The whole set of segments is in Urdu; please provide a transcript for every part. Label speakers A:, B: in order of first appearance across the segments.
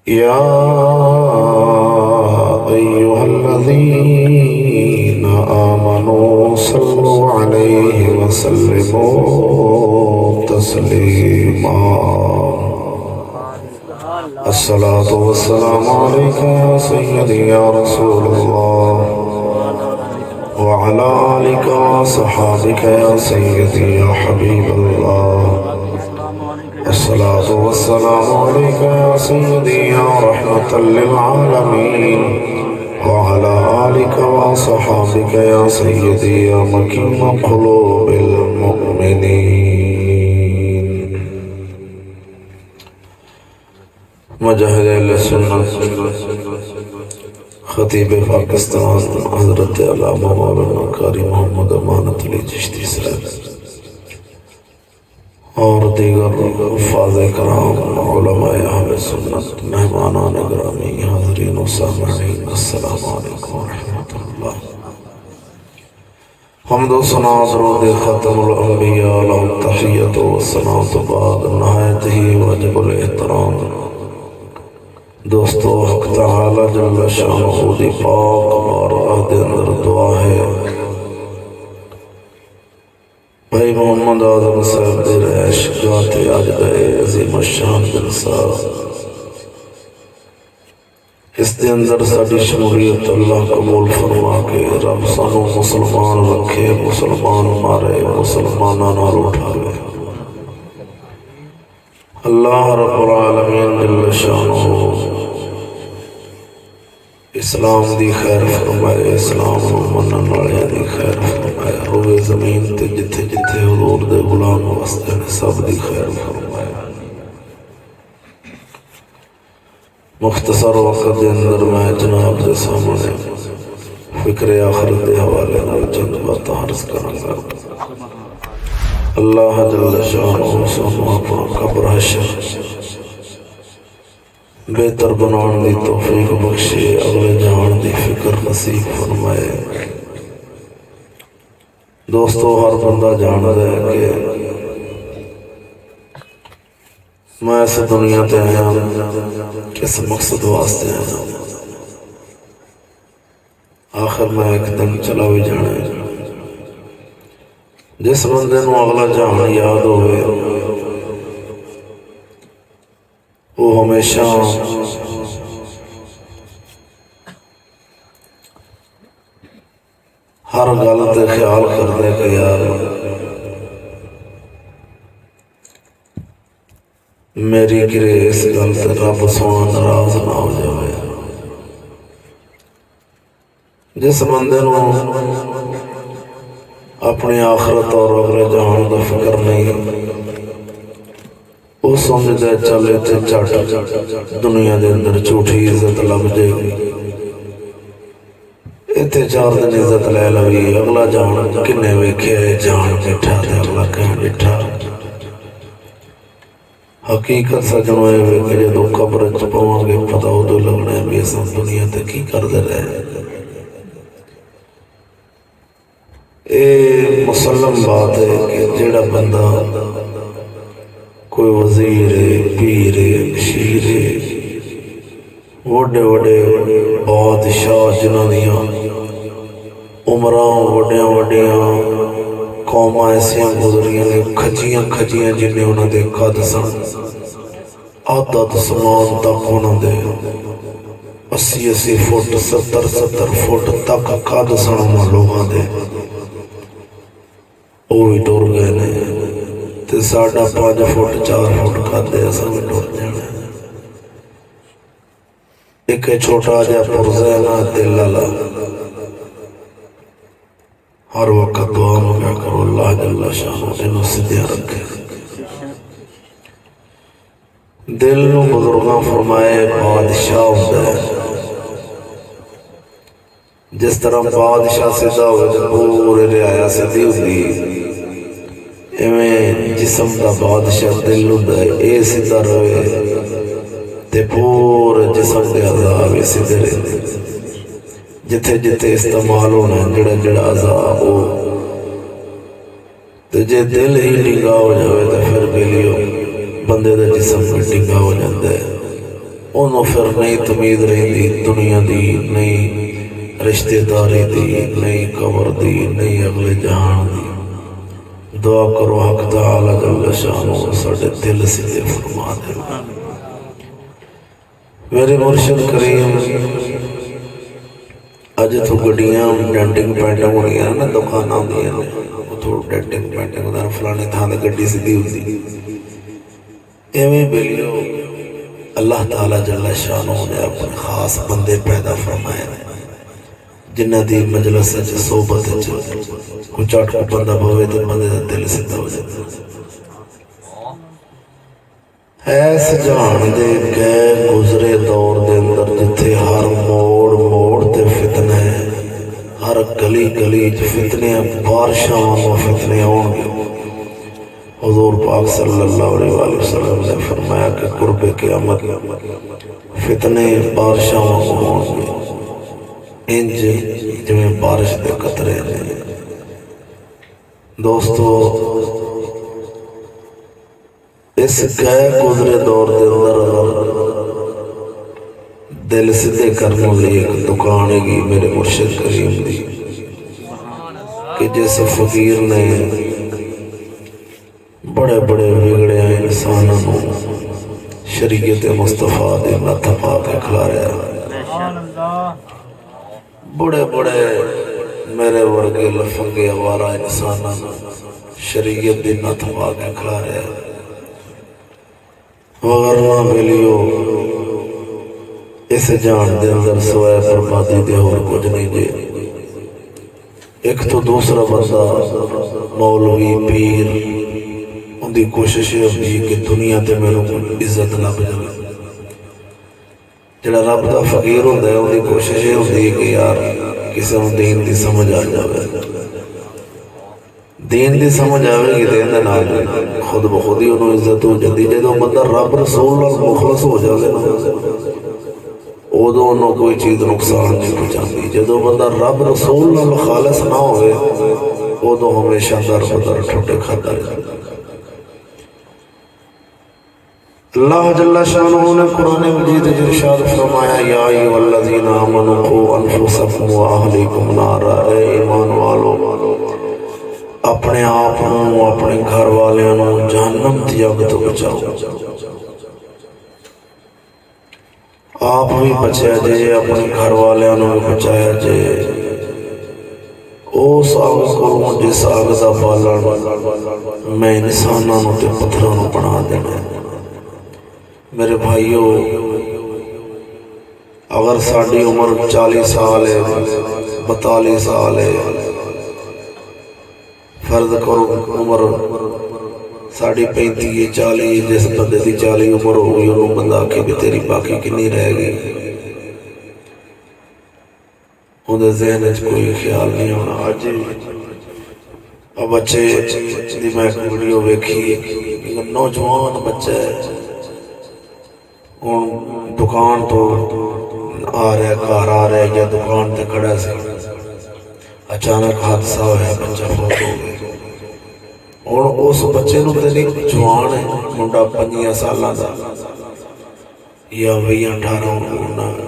A: يا أيها الذين آمنوا صلوا عليه وسلموا تسليما الصلاة والسلام عليك يا سيدي يا رسول الله وعلى آلك وصحابك يا سيدي يا حبيب الله الصلاة والسلام عليك يا سيدي يا رحمة للعالمين وعلى آلك وصحابك يا سيدي يا مكين قلوب المؤمنين. مجاہد اہل سنت خطیب پاکستان حضرت علامہ مولانا قاری محمد امانت علی چشتی صاحب اور دیگر حفاظ کرام علماء اہل سنت مہمانان گرامی حاضرین و سامعین السلام علیکم ورحمۃ اللہ. حمد و ثنا درود ختم الانبیاء لہو تحیت و ثنا تو بعد نہایت ہی واجب الاحترام دوستو حق تعالی جل شانہ دی پاک بارگاہ دے اندر دعا ہے بھائی محمد اعظم صاحب دے رہائش گاہ تے اج دے عظیم الشان جلسہ اس دے اندر ساڈی شمولیت اللہ قبول فرما کے رب سانو مسلمان رکھے مسلمان مارے مسلماناں نال اٹھاوے. اللہ رب العالمین جل شانہ اسلام دی خیر فرمائے اسلام منن والے دی خیر فرمائے روئے زمین تے جتھے جتھے حضور دے غلام واسطے نے سب دی خیر فرمائے. مختصر وقت دے اندر میں جناب دے سامنے فکر آخرت دے حوالے نال چند باتاں عرض کراں گا. اللہ جل شانہ سانو اپنا قبر حشر بہتر بنان دی توفیق بخشے اگلے جہان دی فکر نصیب فرمائے. دوستو ہر بندہ جانتا ہے کہ میں اس دنیا تے آیا کس مقصد واسطے آیا. آخر میں ایک دن چلا بھی جانا ہے. جس بندے نو اگلا جہان یاد ہوئے وہ ہمیشہ ہر گل تے خیال کرنے کہ یار میری گرے اس گل تے رب سونا ناراض نہ ہو جائے. جس بندے نو اپنی آخرت اور اگلے جہان دا فکر نہیں وہ سمجھدے چلے تے چٹ دنیا دے اندر جھوٹی عزت لگ جائے گی. اتنے 4 دن عزت لے لگی اگلا جان کنے ویکھیا ہے جان بیٹھا تے اگلا کہیں بیٹھا. حقیقت سجنوں ہے کہ جدو قبر چ پواں گے پتہ ادو لگنا ہے بھی اساں دنیا تے کی کردے رہے. اے مسلم بات ہے کہ جیڑا بندہ کوئی وزیر پیر شیر وڈے وڈے بادشاہ جنہاں دیاں عمراں وڈیاں وڈیاں قوماں ایسیاں گزریاں نے کھجیاں کھجیاں جنہیں انہاں دے قد سن عدد سمان تک انہاں دے 80 فٹ 70 فٹ تک قد سن انہاں لوگاں دے وہ بھی ٹر گئے نے تے 5.5 فٹ 4 فٹ کھاتے ایسا بھی ٹر جانا. ایک چھوٹا جا پرزینہ دل لالا ہر وقت دعا مانگا کرو اللہ جل شانہ انہوں سدھیا رکھے. دل نو بزرگاں فرمائے بادشاہ ہوتا ہے. جس طرح بادشاہ سدھا ہوئے تو پورے رعایا سدھی ہوئی ایویں جسم دا بادشاہ دل ہوتا ہے اے سدھا رہے تے پورے جسم دے اعضاء بھی سدھے رہتے. جتھے جتھے استعمال ہونا ہے جڑا جڑا اعضاء ہو تے جے دل ہی نگاہ ہو جاوے تو پھر بیلیو بندے دا جسم ڈنگا ہو جاتا ہے. انہوں پھر نئی تمید رہی دنیا دی، نئی رشتے داری دی، نئی قبر دی، نئی اگلے جہان دی۔ دعا کرو حق تعالی جل شانہ ساڈے دل سے فرما دے۔ میرے مرشد کریم اج تو گڈیاں ڈینٹنگ پینٹنگ ہو گئی نا، دکان آدی تو ڈینٹنگ پینٹنگ ہوتا فلانے تھان سے گڈی سیدھی ہوتی ایویں بیلیو اللہ تعالی جل شانہ نے اپنے خاص بندے پیدا فرمائے جنہ دی مجلس صحبت کوئی چٹ کو بندہ بوے تو بندے دا دل سیدھا ہو جاتا۔ ایس جان دے گئے گزرے دور دے اندر جتھے ہر موڑ موڑ تے فتنے، ہر گلی گلی فتنے، بارشاں و فتنے ہوں گے۔ حضور پاک صلی اللہ علیہ وآلہ وسلم نے فرمایا کہ قرب قیامت فتنے بارشاں ہوں گے، انج جویں بارش دے قطرے نے۔ دوستو اس گئے گزرے دور دے اندر دل سدھے کرنے لئے ایک دکان گی میرے مرشد کریم دی کہ جس فقیر نے بڑے بڑے بگڑے انسانوں شریعت مصطفیٰ دے نتھ پا کے کھلاریا، بڑے بڑے میرے ورگے لفنگے آوارہ انسانوں شریعت دے نتھ پا کے کھلاریا۔ وغیرہ ملیو اس جان دے اندر سوائے بربادی دے اور کچھ نہیں دے۔ ایک تو دوسرا بندہ مولوی پیر ان دی کوشش ہوتی کہ دنیا تے میرے کو عزت لگ جائے۔ جڑا رب دا فقیر ہوتا ہے ان دی کوشش ہوتی کہ یار کسی نے دین دی سمجھ آ جائے، دین دی سمجھ آوے گی دین دے نال خود بخود ہی انہوں عزت ہو جاتی۔ جدوں بندہ رب رسول اور مخلص ہو جائے نا ادو انہوں کوئی چیز نقصان نہیں پہنچاتی۔ جدوں بندہ رب رسول اور خالص نہ ہوئے ادو ہمیشہ در بدر ٹھٹے کھاتا رہتا۔ اللہ جل شانہ نے قرآن مجید ارشاد فرمایا یا ایھا الذین آمنوا قوا انفسکم واہلیکم نارا، اے ایمان والو اپنے آپ اپنے گھر والیاں جہنم دی اگ تو بچاؤ، آپ بھی بچایا جائے اپنے گھر والیاں بھی بچایا جائے اس آگ کو جس آگ دا بالن میں انسانوں تے پتھروں بنا دینا۔ میرے بھائیو اگر ساڑھی عمر 40 سال ہے 42 سال ہے، فرض کرو عمر ساڑھی 35 40، جس بندے دی 40 عمر ہو گئی انہوں بندہ کہ بھی تیری باقی کنی رہ گئی، انہیں ذہن کوئی خیال نہیں ہونا۔ آج اب بچے دی میں ایک ویڈیو ویکھی، نوجوان بچہ ہے دکان تو آ رہا ہے گھر آ رہا ہے یا دکان تے کھڑا سے اچانک حادثہ ہوا، بچہ فوت ہو گیا۔ اور اس بچے نو تے نہیں جوان ہے منڈا 25 سالاں دا یا 18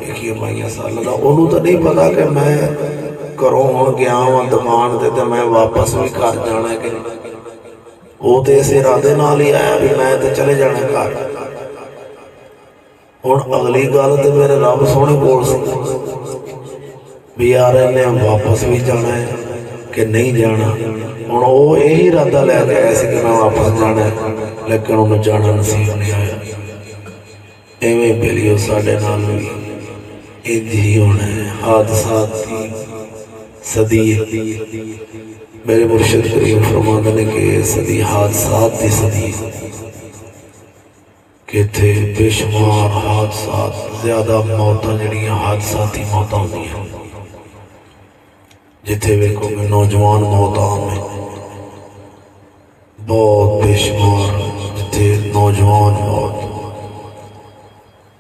A: 21 سالاں دا، انہوں تے نہیں پتا کہ میں گھروں ہن گیا ہاں دکان تے میں واپس بھی گھر جانا ہے کہ وہ تے اس ارادے نال ہی آیا بھی میں تے چلے جانا گھر۔ ہن اگلی گل تے میرے رب سونے کول سی بھی یار انہیں واپس بھی جانا ہے کہ نہیں جانا۔ ہن وہ یہی ارادہ لے کے آیا سی کہ میں واپس جانا ہے لیکن انہوں جانا نصیب نہیں آیا۔ ایویں بیلیو ساڈے نال بھی انج ہی ہونا ہے، حادثات کی صدی میرے مرشد کریم فرماتے ہیں کہ صدی حادثات دی صدی کہ تھے بے شمار حادثات، زیادہ موتاں جڑیاں حادثاتی موتاں ہوندی ہیں، جتھے ویکھو کہ نوجوان موتاں میں بہت بے شمار جتھے نوجوان موت۔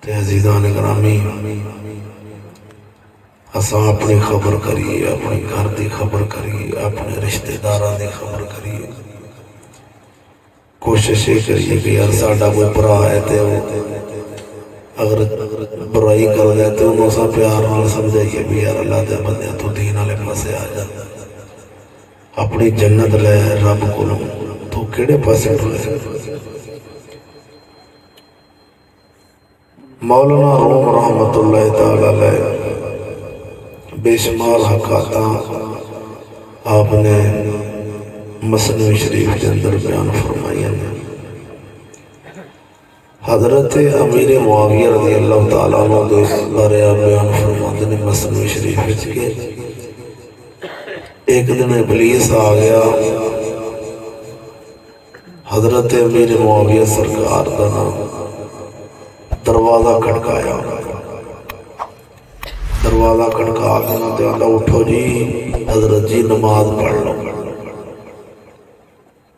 A: تے عزیزان گرامی اساں اپنی خبر کریے، اپنے گھر دی خبر کریے، اپنے رشتہ داراں دی خبر کریے، کوشش یہ کریے کہ یار ساڈا کوئی بھرا ہے تے اگر برائی کر دے تو انہوں سا پیار نال سمجھائیے بھی یار اللہ دے بندے تو دین والے پاسے آ جا، اپنی جنت لے رب کو تو کیڑے پاسے ٹرے۔ مولانا روم رحمت اللہ تعالی علیہ بے شمار حقاتاں آپ نے مثنوی شریف کے اندر بیان فرمائی ہیں۔ حضرت امیر معاویہ رضی اللہ تعالیٰ عنہ دے بارے بیان فرماتے ہیں مثنوی شریف کے ایک دن ابلیس آ گیا حضرت امیر معاویہ سرکار کا دروازہ کھٹکایا، دروازہ کھٹکا کے اللہ اٹھو جی حضرت جی نماز پڑھ لو،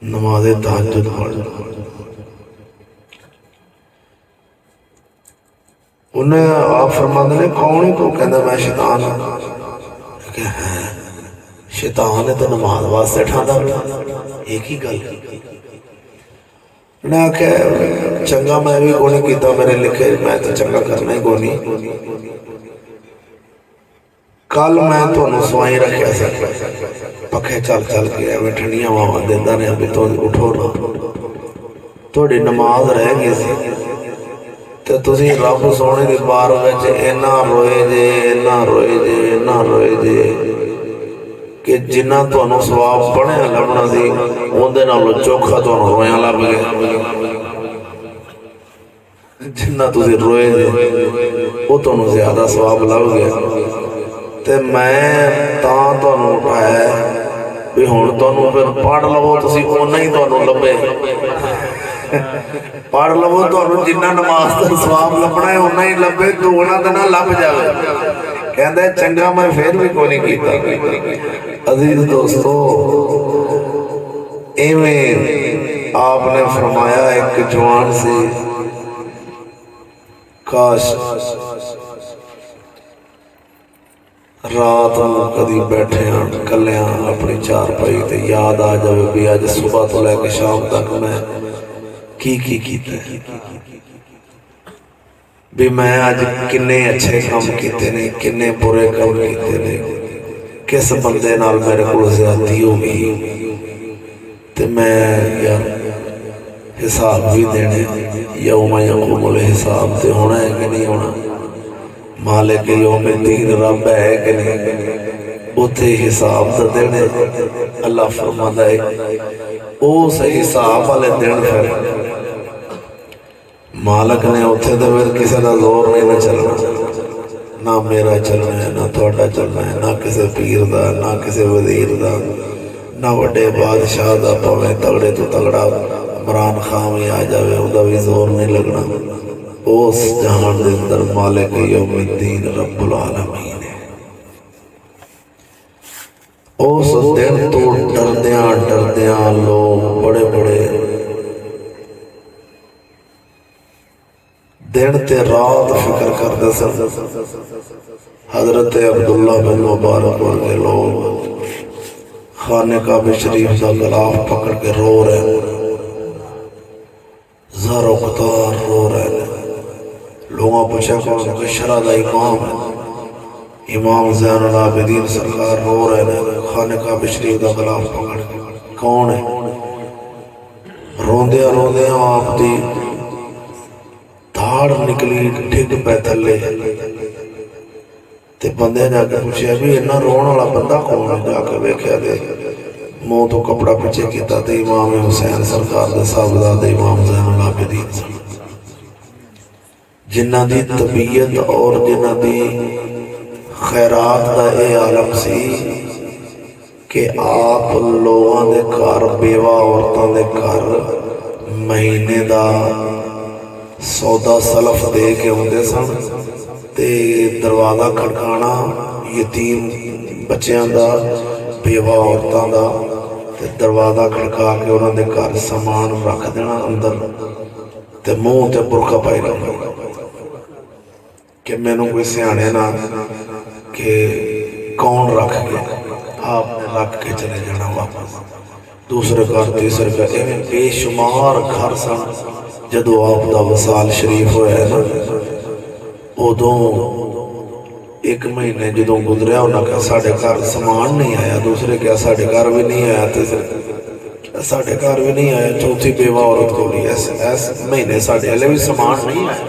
A: نماز تہجد پڑھ لو۔ انہیں آپ فرماتے ہیں کون ہی تو کہنا میں شیطان ہوں، کہ ہے شیطان ہے تو نماز واسطے ٹھاندا ایک ہی گل۔ انہیں آکھا چنگا میں بھی کوئی نہیں کیتا میرے لکھے، میں تو چنگا کرنا ہی کوئی نہیں، کل میں تو سوائی رکھیا سکتا پکھے چل چل کے میں ٹھنڈیاں ہواواں دیندا رہیا بھی تو اٹھو نا، تھوڑی نماز رہ گئی سی تے تسی رب سونے دی بار وچ اینا روئے جے اینا روئے جے اینا روئے جے کہ جنہ تانوں ثواب پڑھیا لبنا سی اوندے نالوں چوکھا تانوں رویاں لب گئے، جنہ تسی روئے جے وہ تانوں زیادہ ثواب لب گیا۔ تے میں تاں تانوں اٹھایا بھی ہن تانوں پھر پڑھ لو تسی اونا ہی تانوں لبے، پڑھ لو تو جنہ نماز کا ثواب لبنا ہے اونا ہی لبے، تو اونا تے نہ لب جاوے۔ کہندا ہے چنگا میں پھر بھی کوئی نہیں کیتا۔ عزیز دوستو ایویں آپ نے فرمایا ایک جوان سے کاش رات میں کدی بیٹھے ہیں کلیاں اپنی چار پائی تے یاد آ جاوے بھی آج صبح تو لے کے شام تک میں کی کیتے ہیں، بھی میں آج کنے اچھے کام کیتے نے کنے برے کام کیتے نے، کس بندے نال میرے کو زیادتی ہوگی تے میں یار حساب بھی دینے، یوم یقوم الحساب تے ہونا ہے کہ نہیں ہونا، مالک یوم الدین رب ہے کہ نہیں، اتھے حساب تے دینے۔ اللہ فرماتا ہے اس حساب والے دن پھر مالک نے اتھے تے پھر کسی دا زور نہیں نہ چلنا، نہ میرا چلنا ہے نہ تھوڑا چلنا ہے، نہ کسی پیر دا نہ کسی وزیر دا نہ وڈے بادشاہ دا، پاویں تگڑے تو تگڑا عمران خان بھی آ جاوے اوندا بھی زور نہیں لگنا، اس جہان دے اندر مالک یوم الدین رب العالمین ہے۔ اس دن تو ڈردیاں ڈردیاں لوگ بڑے بڑے دن تے رات فکر کرتے سن۔ حضرت عبداللہ بن مبارک ورگے لوگ خانہ کعبہ شریف کا غلاف پکڑ کے رو رہے، زار و قطار رو رہے، لوگوں پوچھا کون کہ شرع دا امام ہے، امام زین العابدین سرکار رو رہے ہیں خانہ کعبہ شریف دا غلاف پکڑ کے، کون ہے؟ روندیاں روندیاں آپ دی دھاڑ نکلی ڈگ پہ تھلے، تے بندے جا کے پوچھا بھی اتنا رون والا بندہ کون ہے؟ جا کے ویکھیا دے منہ تو کپڑا پیچھے کیتا تے امام حسین سرکار دے صاحبزادے امام زین العابدین جنہ دی طبیعت اور جنہ دی خیرات دا اے عالم سی کہ آپ لوگاں دے گھر بیوہ عورتاں دے گھر مہینے دا سودا سلف دے کے ہوندے سن، تے دروازہ کھڑکانا یتیم بچیاں دا بیوہ عورتاں دا، تے دروازہ کھڑکا کے انہاں دے گھر سامان رکھ دینا اندر، تے منہ تے برقع پائی رکھنا کہ میں نے کوئی سیانے نہ کہ کون رکھ گیا، آپ نے رکھ کے چلے جانا واپس، دوسرے گھر تیسرے گھر، بے شمار گھر سن۔ جدو آپ دا وصال شریف ہویا ہے نا ادوں ایک مہینے جدوں گزریا انہاں کہا ساڈے گھر سامان نہیں آیا، دوسرے کہا ساڈے گھر بھی نہیں آیا، تیسرے ساڈے گھر بھی نہیں آیا، چوتھی بیوہ عورت کو بھی ایس مہینے ساڈے والے بھی سامان نہیں آیا۔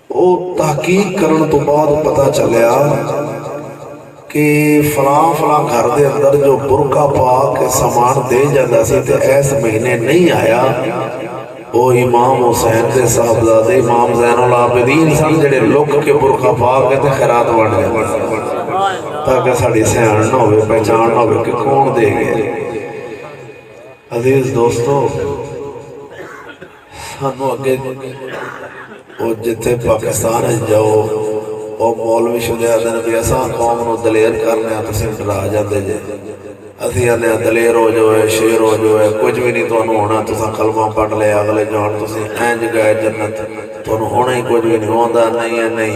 A: وہ تحقیق کرن تو بعد پتہ چلیا کہ فلاں فلاں گھر دے اندر جو برقع پا کے سامان دے جاتا سی تے ایس مہینے نہیں آیا، وہ امام حسین دے صاحبزادے امام زین العابدین سن جڑے لوگ کے برقع پا کے تے خیرات بن گئے تاکہ ساڑی سیان نہ ہوئے پہچان نہ ہوئے کہ کون دے گئے۔ عزیز دوستو سانو اگے وہ جتھے پاکستان جاؤ وہ مولوی شجاع دے نبی اساں قوم نو دلیر کرنے تسی ڈرا جاندے جے، اسی آنے دلیر ہو جو ہے، شیر ہو جو ہے، کچھ بھی نہیں تو ہونا، تساں کلمہ پڑھ لے اگلے جان تسی اینج گئے جنت، تو ہونا ہی کچھ بھی نہیں ہوندا، نہیں ہے نہیں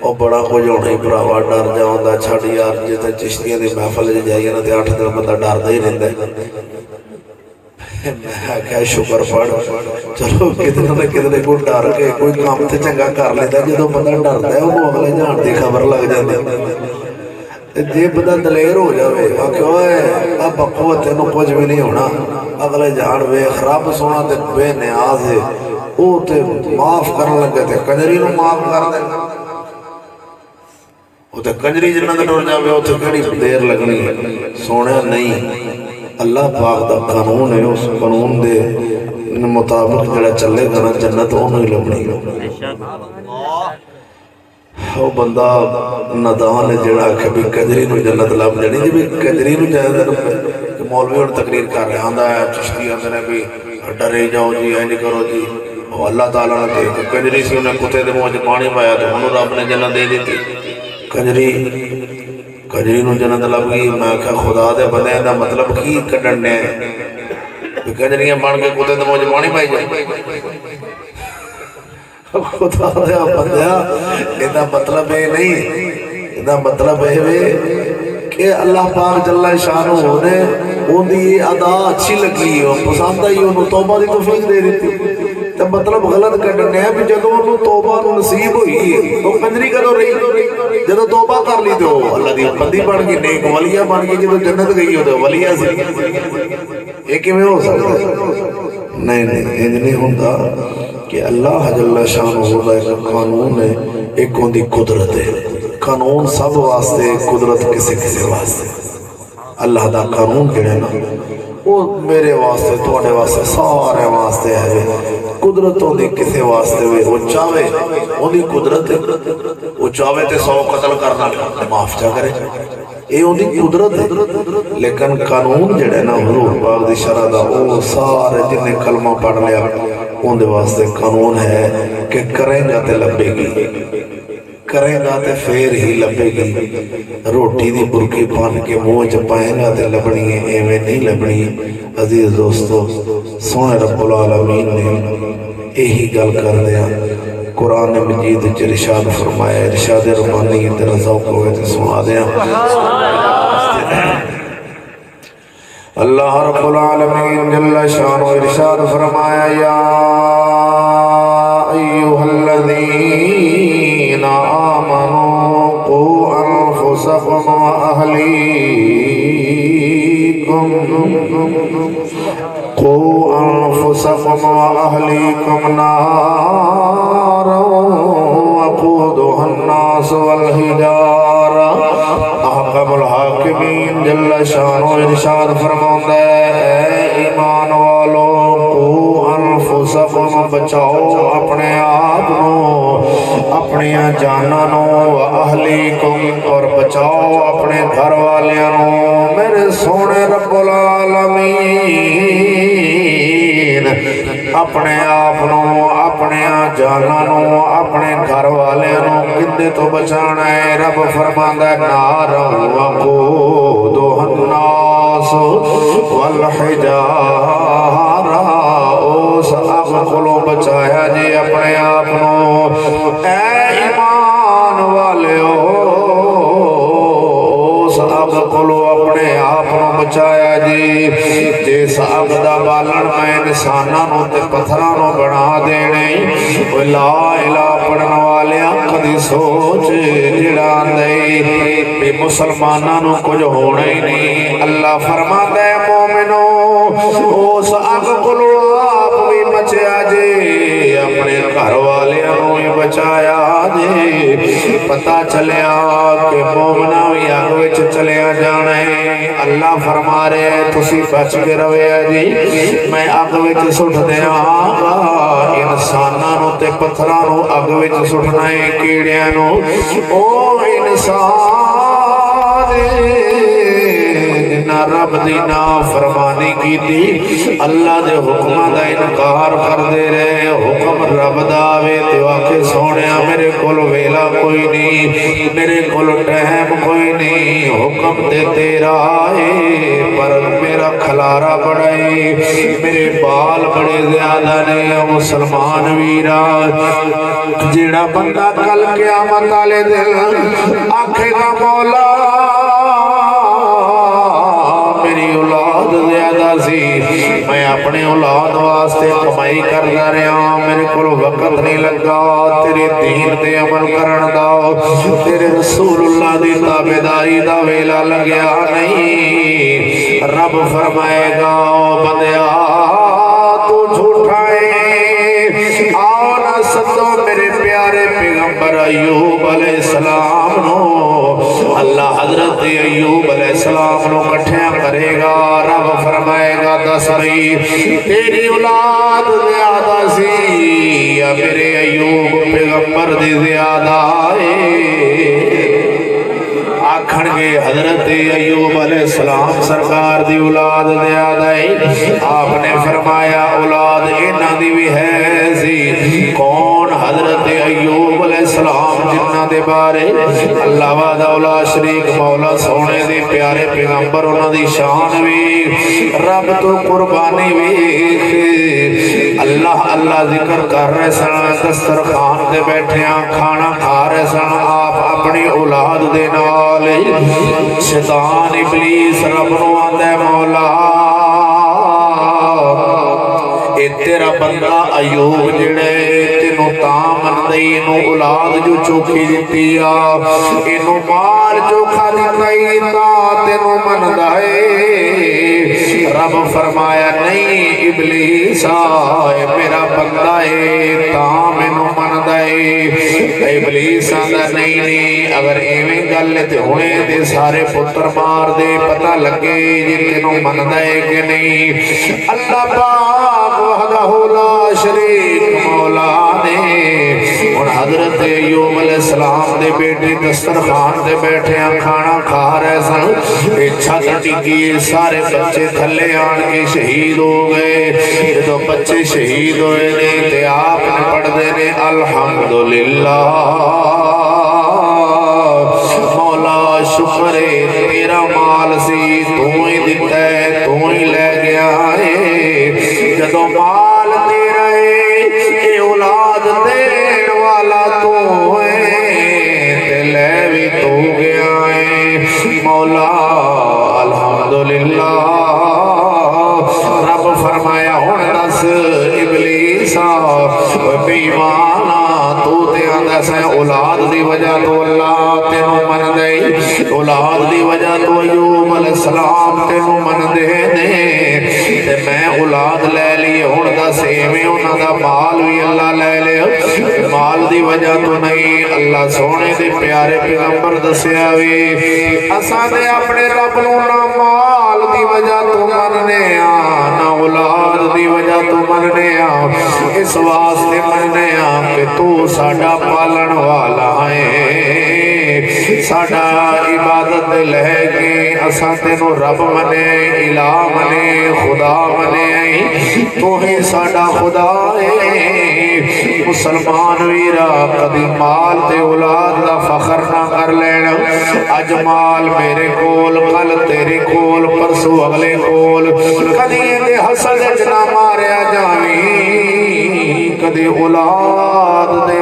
A: وہ بڑا کچھ ہونا ہی بھراوا، ڈر جاؤندا چھڑ یار جتے چشتیاں دی محفل جائیے نا تے 8 دن بندہ ڈردا ہی رہندا ہے۔ میں کہا شکر پڑھ چلو کتنے نہ کتنے کوئی ڈر کے کوئی کام تے چنگا کر لیتا جدو بندہ ڈردا ہے وہ اگلے جان دی خبر لگ جاندی۔ جے بندہ دلیر ہو جاوے کہ اوئے اب بقوت تینوں کچھ بھی نہیں ہونا، اگلے جان ویکھ رب سونا تے بے نیاز ہے، او تے معاف کرن لگے تے کنجری نو معاف کر دے، او تے کنجری جنت ٹر جاوے او تے کیڑی دیر لگنی ہے۔ سونے نہیں، اللہ پاک دا قانون ہے، اس قانون دے مطابق جڑا چلے گا نا جنت انہوں ہی لبنی۔ وہ بندہ ندان ہے جڑا کہ بھی کنجری نو جنت لب جانی، جی بھی کنجری نو جائے کہ مولوی اور تقریر کر رہے آندا ہے چشتی آندے نے بھی ڈرے جاؤ جی اینج کرو جی، وہ اللہ تعالیٰ نے تے کنجری سے انہیں کتے دے منہ وچ پانی پایا تو انہوں رب نے جنت دے دیتی۔ کنجری نو جنت لب گئی، میں کہا خدا دے بندے دا مطلب کی کڈن نے کنجریاں بن کے کتے دے منہ وچ پانی پائی جائے، خدا دے بندیا ایدہ مطلب ہے نہیں، ایدہ مطلب ہے کہ اللہ پاک جل شانہ ہونے ان دی ادا اچھی لگی ہو پسند آئی انہوں توبہ دی توفیق دے رہی تھی، تو مطلب غلط کرنے ہیں بھی جدو انہوں توبہ نصیب ہوئی ہے تو کنجری کرو رہی، جدو توبہ کر لی تو اللہ دی بندی بن گئی، نیک ولیہ بن گئی، جدو جنت گئی ہو تو ولیہ سے ایک ہی میں ہو سکتا ہے نہیں انج نہیں ہوتا کہ اللہ جل شانہ ہوتا ایک قانون ہے، ایک ہوں دی قدرت ہے، قانون سب واسطے، قدرت کسے کسے واسطے، اللہ دا قانون جڑے نا وہ میرے واسطے تواڈے واسطے سارے واسطے ہے، قدرت ہوں دی کسے واسطے ہوئے، وہ چاہے ہوں دی قدرت ہے، وہ چاہے تے 100 قتل کرنا معاف چاہ کرے، یہ ہوں دی قدرت ہے، لیکن قانون جڑے نا حضور پاک دی شرع دا وہ سارے جنہیں کلمہ پڑھ لیا ان دے واسطے قانون ہے کہ کریں گا تے لبے گی، کریں گا تے پھر ہی لبے گی، روٹی دی برکی پان کے منہ چپائیں گا تے لبنی ہے، ایویں نہیں لبنی۔ عزیز دوستو سونے رب العالمین نے یہی گل کر دیا، قرآن مجید ارشاد فرمایا، ارشاد ربانی ادھر ذوق ہوئے تے سنا دیا۔ اللہ رب العالمین جل شانہ ارشاد فرمایا، یا ایوہ الذین آمنوا قوا انفسکم و اہلیکم نارا وقودها الناس والحجارہ۔ احکم الحاکمین جل شانہ ارشاد فرماتا ہے، اے ایمان والو قوا انفسکم بچاؤ اپنے آپ نو، اپنی جاناں نو، اہلیکم اور بچاؤ اپنے گھر والیاں نو۔ میرے سونے رب العالمین اپنے آپ نو، اپنے جاناں نو، اپنے گھر والیاں نو کدے تو بچانا ہے؟ رب فرماندا ہے نارا وقودها الناس والحجارہ، اس اگ کولوں بچایا جی اپنے آپ نو۔ اے ایمان والیو اس اگ کولوں اپنے آپ نو بچایا جی جس اگ دا بالن میں انساناں نوں تے پتھراں نوں بنا دینے او لا الہ پڑھن والیاں کدی سوچ جڑا دے کہ مسلماناں نوں کچھ ہونا ہی نہیں اللہ فرماتا ہے مومنو اس اگ کولوں آپ بھی بچیا جے اپنے گھر والیاں نوں بھی بچایا جے پتہ چلیا کہ مومنا بھی اگ وچ چلیا جانا ہے اللہ فرما رہے ہیں تسی بچ کے روے جی میں اگ وچ سٹ دیاں گا انساناں نوں تے پتھراں نوں اگ وچ سٹنا ہے کیڑیاں نوں او انسان جنہاں رب دی نافرمانی کیتی اللہ دے حکماں دا انکار کر دے رہے حکم رب دا وے تے آکھے سونیا میرے کول ویلا کوئی نہیں میرے کول ٹائم کوئی نہیں حکم تے تیرا ہے پر میرا کھلارا بڑا ہے میرے بال بڑے زیادہ نے مسلمان ویرا جیڑا بندہ کل قیامت والے دن آکھے گا مولا میری اولاد زیادہ سی میں اپنے اولاد واسطے کمائی کردا رہا میرے کول وقت نہیں لگا تیرے دین تے عمل کرن دا تیرے رسول اللہ دی تابعداری دا ویلا لگیا نہیں رب فرمائے گا بندیا تو جھوٹا ہے آؤ نہ سدو میرے پیارے پیغمبر ایوب علیہ السلام نو اللہ حضرت ایوب علیہ السلام نو کٹھیاں کرے گا رب فرمائے گا دس بھئی تیری اولاد زیادہ سی یا میرے ایوب پیغمبر دی زیادہ ہے آکھن گے حضرت ایوب علیہ السلام سرکار دی اولاد زیادہ ہے آپ نے فرمایا اولاد انہاں دی بھی ہے سی کون حضرت ایوب علیہ السلام جنہ دے بارے اللہ وعدہ اولا شریک مولا سونے دے پیارے پیغمبر انہاں دی شان بھی رب تو قربانی بھی اللہ اللہ ذکر کر رہے سن دسترخوان دے بیٹھے کھانا کھا رہے سن آپ اپنی اولاد دے نال شیطان ابلیس رب نو آندا ہے مولا اے تیرا بندہ ایوب جڑے تینوں تاں مندے اینو اولاد جو چوکھی دتی آ اینو مال چوکھا دتا ای تاں تینوں مندا اے رب فرمایا نہیں ابلیس اے میرا بندہ اے تاں مینوں مندا اے ابلیس آندا نہیں اگر ایویں گل تے ہوئے تے سارے پتر مار دے پتہ لگے جی تینوں مندا اے کہ نہیں اللہ پاک وحدہ لا شریک مولا نے اور حضرت ایوب علیہ السلام دے بیٹے دسترخوان دے بیٹھے کھانا کھا رہے سن چھت ٹکی سارے بچے تھلے آن کے شہید ہو گئے جدو بچے شہید ہوئے نے تے آپ نے پڑھ دے نے الحمدللہ مولا شکر ہے تیرا مال سی تو ہی دیتا ہے تو ہی لے گیا ہے جدو مال تیرا ہے اے اولاد دین والا تو ہے تے لے بھی تو گیا ہے مولا الحمدللہ رب فرمایا ہن دس ابلیسا بے ایمانا تو تے آندا سے اولاد دی وجہ تو اللہ تینوں من دے اولاد دی وجہ تو ایوب علیہ السلام تینوں من دے نے تے میں اولاد لے لی ہن دس ایویں انہاں دا مال بھی اللہ لے لے مال دی وجہ تو نہیں اللہ سونے دے پیارے پیغمبر دسیا وی اساں تے اپنے رب نوں نہ مال دی وجہ تو مننے نہ اولاد دی وجہ تو مننے اس واسطے مننے کہ تو ساڈا پالن والا ہے ساڈا عبادت لے کے اساں تینوں رب منے الہ منے خدا منے تو ہی ساڈا خدا ہے مسلمان ویرا کدی مال تے اولاد دا فخر نہ کر لینا اج مال میرے کول کل تیرے کول پرسوں اگلے کول کدی دے حسد وچ نہ ماریا جاویں کدی اولاد دے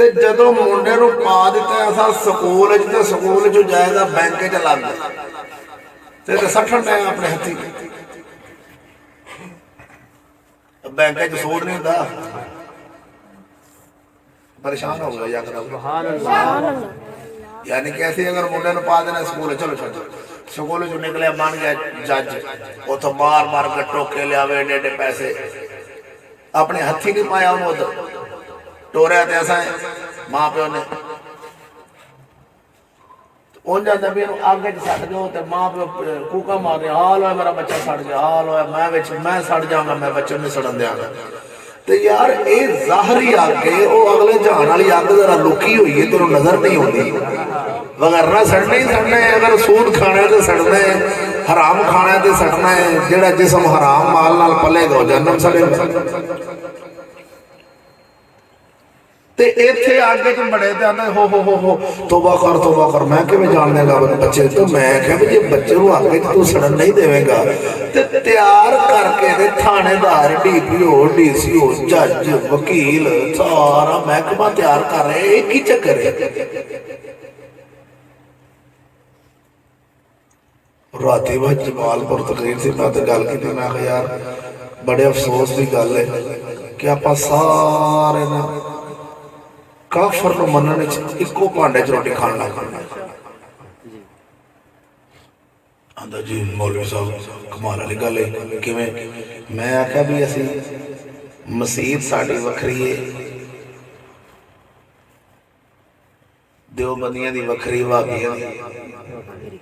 A: تے جدو منڈے نو پا دیتے ایسا سکول تے سکول جو جائے گا بینک چ لگ تے سٹھن ڈے اپنے ہتھی بینک چ سوڑ نہیں ہوتا پریشان ہو گیا یا یعنی کیسے اگر منڈے نو پا دینا سکول چلو چلو سکول جو نکلے بن گیا جج اتو مار مار کے ٹوکے لیا ایڈے ایڈے پیسے اپنے ہتھی نہیں پایا انہوں ادھر ٹوریا تے ایسا ہے ماں پیو نے ان جاندے بھی آگے سٹ گئے تے ماں پیو کوکا مار دیا حال ہوئے میرا بچہ سٹ گیا حال ہوئے میں سٹ جاؤں گا میں بچوں میں سڑن دیا گا تے یار اے ظاہری آگے او اگلے جہان والی آگ ذرا لکی ہوئی ہے تینوں نظر نہیں ہوتی وغیرہ سڑنا ہی سڑنا ہے اگر سود کھانا ہے تو سڑنا ہے حرام کھانا ہے تو سڑنا ہے جیڑا جسم حرام مال نال پلے گا جہنم سڑے گا تے ایتھے آگے تو بڑے تے آنے ہو توبہ کر میں کہ میں جاننے گا بچے تو میں کہ یہ بچے رو آگے تو سڑن نہیں دے گا تے تیار کر کے دے تھانے دار D P O D C او جج وکیل سارا محکمہ تیار کر رہے ایک ہی چکر ہے راتی وہ جمال پر تقریر سے بات گل کی تھی میں کہ یار بڑے افسوس دی گل ہے کہ آپا سارے نا کافر نو مننے ایکو پانڈے چ روٹی کھانا آندا جی مولوی صاحب کمال والی گل ہے کیویں میں آکھیا بھی اسی مسجد ساڈی وکھری ہے دیوبندیاں دی وکھری وہابیاں دی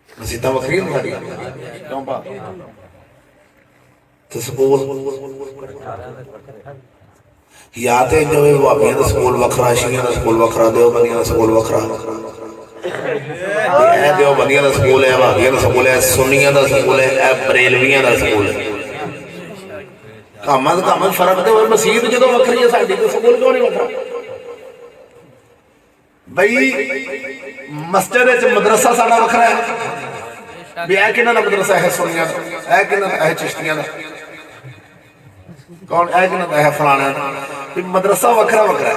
A: مسجداں وکھری ہیں ساڈی کیوں پا تے سکول یا تے جو وہابیاں دا سکول وکھرا شیعیاں دا سکول وکھرا دیوبندیاں دا سکول وکھرا اے دیوبندیاں دا سکول ہے وہابیاں دا سکول ہے سنیاں دا سکول ہے اے بریلویاں دا سکول ہے کامت فرق دے ہوئے مسجد جدو وکھری ہے ساڈی تے سکول کیوں نہیں وکھرا بھئی مسجد مدرسہ ساڈا وکھرا ہے بھی اے کنہاں دا مدرسہ ہے سنیاں دا اے کنہاں دا ہے چشتیاں دا کون اے کنہاں دا ہے فلانا بھی مدرسہ وکھرا ہے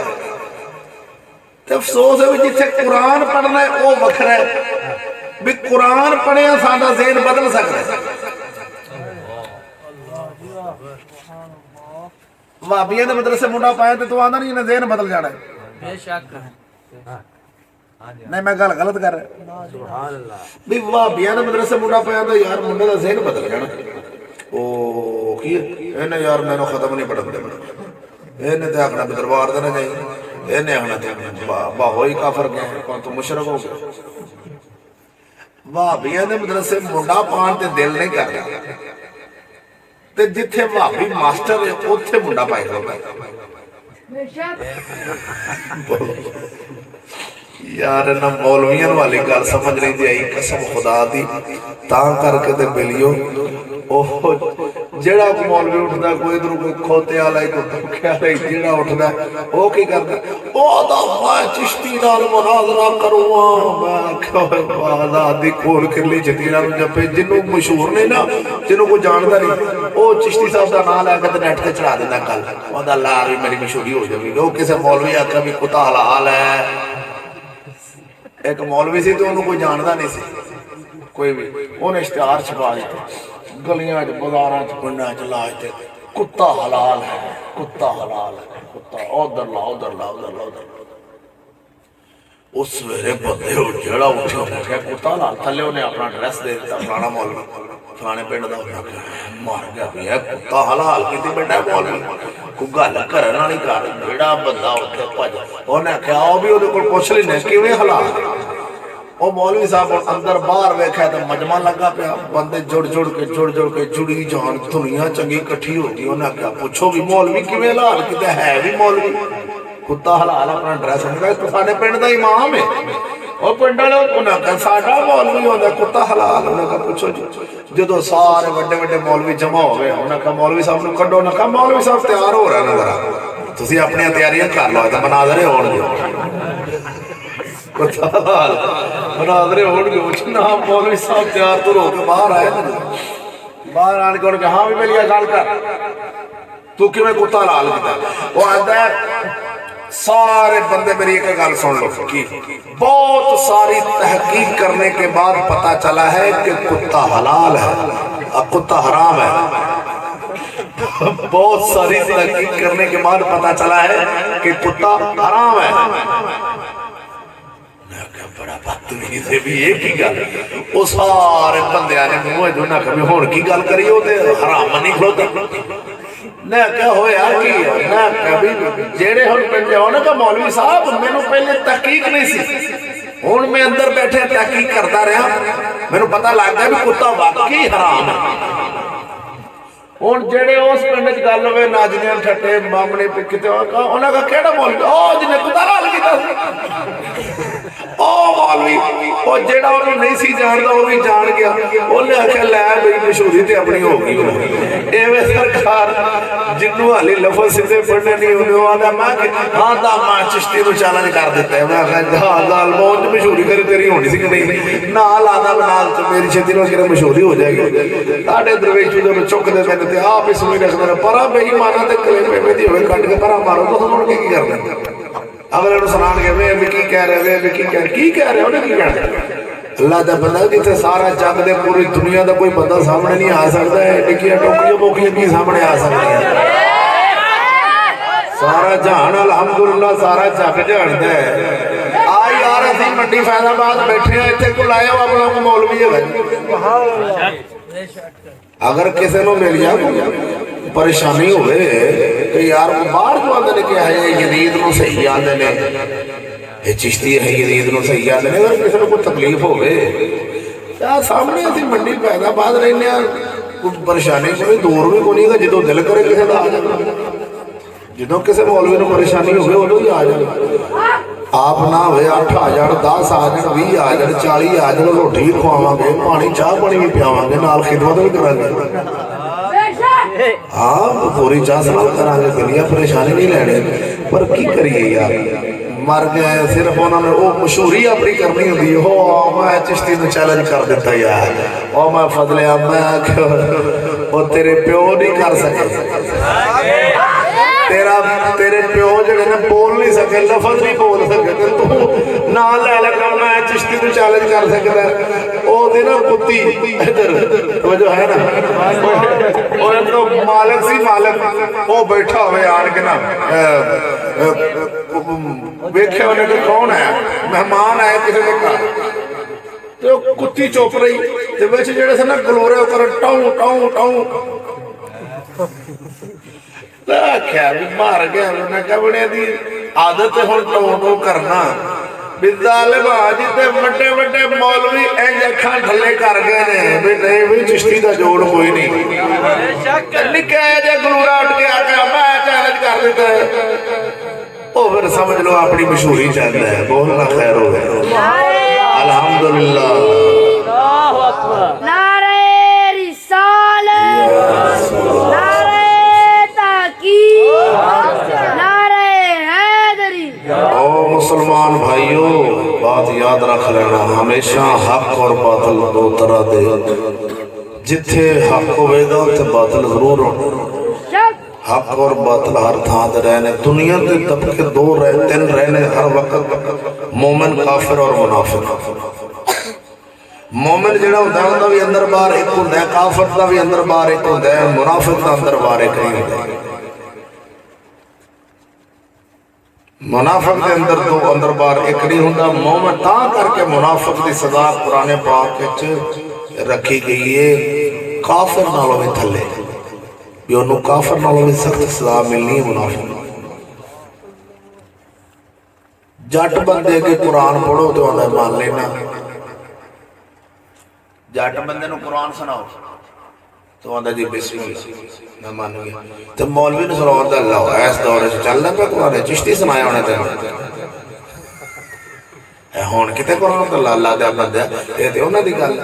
A: تے افسوس ہے بھی جتھے قرآن پڑھنا ہے وہ وکھرا ہے بھی قرآن پڑھے ساڈا ذہن بدل سکتا ہے وہابیاں دے مدرسے منڈا پایا تے تو آندا نہیں انہیں ذہن بدل جانا ہے بے شک نہیں میں گل غلط کر رہا بھی وہابیاں دے مدرسے منڈا پایا تو یار منڈے دا ذہن بدل جانا او کی انہیں یار میں نو ختم نہیں پڑھن دے انہیں تے آکھنا بھی دربار دے نہ جائیں انہیں آکھنا تے باہوئی کافر گئے کون تو مشرک ہو گئے وہابیاں دے مدرسے منڈا پان تے دل نہیں کر رہا تے جتھے وہابی ماسٹر ہے اوتھے منڈا پائے ہوتا ہے یار نہ مولویاں والی گل سمجھ نہیں دی آئی قسم خدا دی تاں کر کے تے بلیو جیڑا کو مولوی اٹھدا کوئی ادھر کوئی کھوتے والا کوئی دھوکے والا جیڑا اٹھدا او کی کردا او دا میں چشتی نال مناظرہ کروں میں کہ آزادی کھول کے لی چشتی نال جپے جنوں مشہور نہیں نا جنوں کو جاندا نہیں او چشتی صاحب دا نام لے کے نیٹ تے چڑھا دیندا کل اوندا لا بھی میری مشہوری ہو جاوی او کسے مولوی آکھا بھی کتا حلال ہے ایک مولوی سی تو انہوں کوئی جاندا نہیں سی کوئی بھی انہیں اشتہار چھپا دیتے گلیاں بازاراں پنڈاں لاج تے کتا حلال ہے کتا حلال ہے کتا ادھر لا ادھر لا ادھر لا ادھر اس ویلے بندے ہو جڑا اٹھیا میں کہ کتا حلال تھلے انہیں اپنا ایڈریس دے دیتا فلانا مولوی فلانے پنڈ دا مار گیا بھی ہے کتا حلال کیتی بیٹھا مولوی کو گل کرن والی کر جڑا بندہ اوتھے بھج انہیں کہا او بھی اودے کول پوچھ لینے کیویں حلال وہ مولوی صاحب اندر باہر ویکھیا تے مجمع لگا پیا بندے جڑ کے جڑی جان دنیا چنگی کٹھی ہو گئی انہاں کہا پوچھو بھی مولوی کیویں حلال کیتے ہے بھی مولوی کتا حلال اپنا ایڈریس ہوندا ہے ساڈے پنڈ دا امام ہے او پنڈ والے انہاں کہا ساڈا مولوی ہوندا کتا حلال انہاں کہا پوچھو جی جدوں سارے بڑے مولوی جمع ہو گئے انہاں کہا مولوی صاحب نو کڈو نہ کہا مولوی صاحب تیار ہو رہا نظر تسی اپنی تیاریاں کر لو تے مناظرے ہون گے مناظرے ہون گے نا مولوی صاحب تیار تو ہو کے باہر آئے نا باہر آنے کے ہاں بھی ملیا گل کر تو کیویں کتا حلال کیتا؟ وہ آتا ہے سارے بندے میری ایک گل سن لو کی بہت ساری تحقیق کرنے کے بعد پتا چلا ہے کہ کتا حلال ہے کتا حرام ہے. بہت ساری تحقیق کرنے کے بعد پتا چلا ہے کہ کتا حرام ہے. بڑا بدتمیز ہے بھی ایک ہی گل وہ سارے بندے نے منہ جو نہ کبھی ہون کی گل کری ہو تے حرام نہیں کھلوتا. نہ کیا ہویا کی نہ کبھی جیڑے ہن پنجے ہونا کہ مولوی صاحب مینوں پہلے تحقیق نہیں سی ہن میں اندر بیٹھے تحقیق کرتا رہا مینوں پتہ لگ گیا بھی کتا واقعی حرام ہے. ہن جیڑے اس پنڈ وچ گل ہوے ناجنے ٹھٹے مامنے پہ کتے انہاں کا کیڑا مولوی او جنے کتا حلال کیتا او مولوی او جیڑا انہوں نہیں سی جاندا وہ بھی جان گیا انہیں آخیا لے بھئی مشہوری تے اپنی ہو گئی ایویں سرکار جنوں والی لفظ سیدھے پڑھنے نہیں انہوں آدھا میں ہاں دا ماں چشتی نو چیلنج کر دیتا ہے میں آخیا ہاں لال موت مشہوری کرے تیری ہونی سی کہ نہیں نال آدھا بنال تو میری چھتی نو کہ مشہوری ہو جائے گی ساڈے درویش جو چک دے میں تے آپ اس میں رکھ دے پرا بے ایماناں تے کلمے میں دی ہوئے کٹ کے پرا مارو تو سن کے کی کرنا اگلے نو سنان کے وے کی کہہ رہے وے کی کہہ رہے انہیں کی کہنا اللہ دا بندہ جتنے سارا جگ دے پوری دنیا دا کوئی بندہ سامنے نہیں آ سکتا ہے ٹکیاں ٹوکیاں بوکیاں کی سامنے آ سکتی ہیں سارا جہان الحمدللہ سارا جگ جانتا ہے. آ یار اسی منڈی فیض آباد بیٹھے ہیں اتنے کو لایا ہوا اپنا کو مولوی ہے اگر کسی نو مل جائے پریشانی ہوئے کہ یار باہر جو آدھے نے کہ ہے یزید نو صحیح آدھے نے یہ چشتی ہے یزید نو صحیح آدھے نے اگر کسی نو کوئی تکلیف ہوئے یار سامنے اسی منڈی پیدا بعد رہنے کوئی پریشانی کوئی دور بھی کو نہیں گا جدو دل کرے کسی دا آ جانا جدو کسی مولوی نو پریشانی ہوئے ادو ہی آ جانا آپ نہ ہوئے 8 آ جان 10 آ جان 20 آ جان 40 آ جان روٹی بھی کھواواں گے پانی چاہ پانی بھی پیاواں گے نال خدمت بھی کرا گے ہاں پوری چاہ سلام کرا گے دنیا پریشانی نہیں لینے پر کی کریے یار مر گئے صرف انہوں نے وہ مشہوری اپنی کرنی ہوتی ہو میں چشتی نے چیلنج کر دیتا یار او میں فضلیا میں وہ تیرے پیو نہیں کر سکے تیرے پیو جڑے نے بول نہیں سکے لفظ نہیں بول سکے تو نہ لے لگا میں چشتی کو چیلنج کر سکتا ہے او دے نا کتی ادھر وہ جو ہے نا وہ ادھر مالک سی مالک وہ بیٹھا ہوئے آن کے نا ویکھے انہیں کہ کون ہے مہمان آئے کسی نے کہا تو کتی چوپ رہی تو بیچے جڑے سے نا گلورے ہو کر ٹاؤں ٹاؤں ٹاؤں کیا بھی مار گیا انہوں نے کہا بڑے دی عادت ہوں ٹاؤں کرنا بالظالم آجی تے بڑے بڑے مولوی این اکھاں ڈھلے کر گئے نے بھی نہیں بھی چشتی دا جوڑ کوئی نہیں نکہ جے گلورا اٹھ کے آگیا میں چیلنج کر دیتا ہے او پھر سمجھ لو اپنی مشہوری چاہتا ہے بولنا خیر ہو گئے الحمدللہ
B: نعرہ رسالت نعرہ تحقیق نعرہ حیدری.
A: او مسلمان بھائیو بات یاد رکھ لینا ہمیشہ حق اور باطل دو طرح دے جتھے حق ہوئے گا تے باطل ضرور ہو حق اور باطل ہر تھان دے رہنے دنیا کے طبقے دو رہے تین رہنے ہر وقت مومن کافر اور منافق مومن جڑا ہوتا ہے انہوں بھی اندر بار ایک ہوتا ہے کافر دا بھی اندر بار ایک ہوتا ہے منافق دا اندر بار ایک نہیں ہوتا ہے منافق دے اندر تو اندر بار ایک نہیں ہوتا مومن تاں کر کے منافق دی سزا قرآن پاک رکھی گئی ہے کافر نالوں میں تھلے بھی انہوں کافر نالوں میں سخت سزا ملنی ہے منافق جٹ بندے کے قرآن پڑھو تو انہیں مان لینا جٹ بندے نو قرآن سناؤ تو انہیں جی بسم اللہ میں مان گیا تو مولوی نے سناؤ دا اللہ ایس دورے سے چلنا پہ قرآن ہے چشتی سنایا انہیں تے اے ہون کتے قرآن دا اللہ دے بندے اے تے انہیں دی گل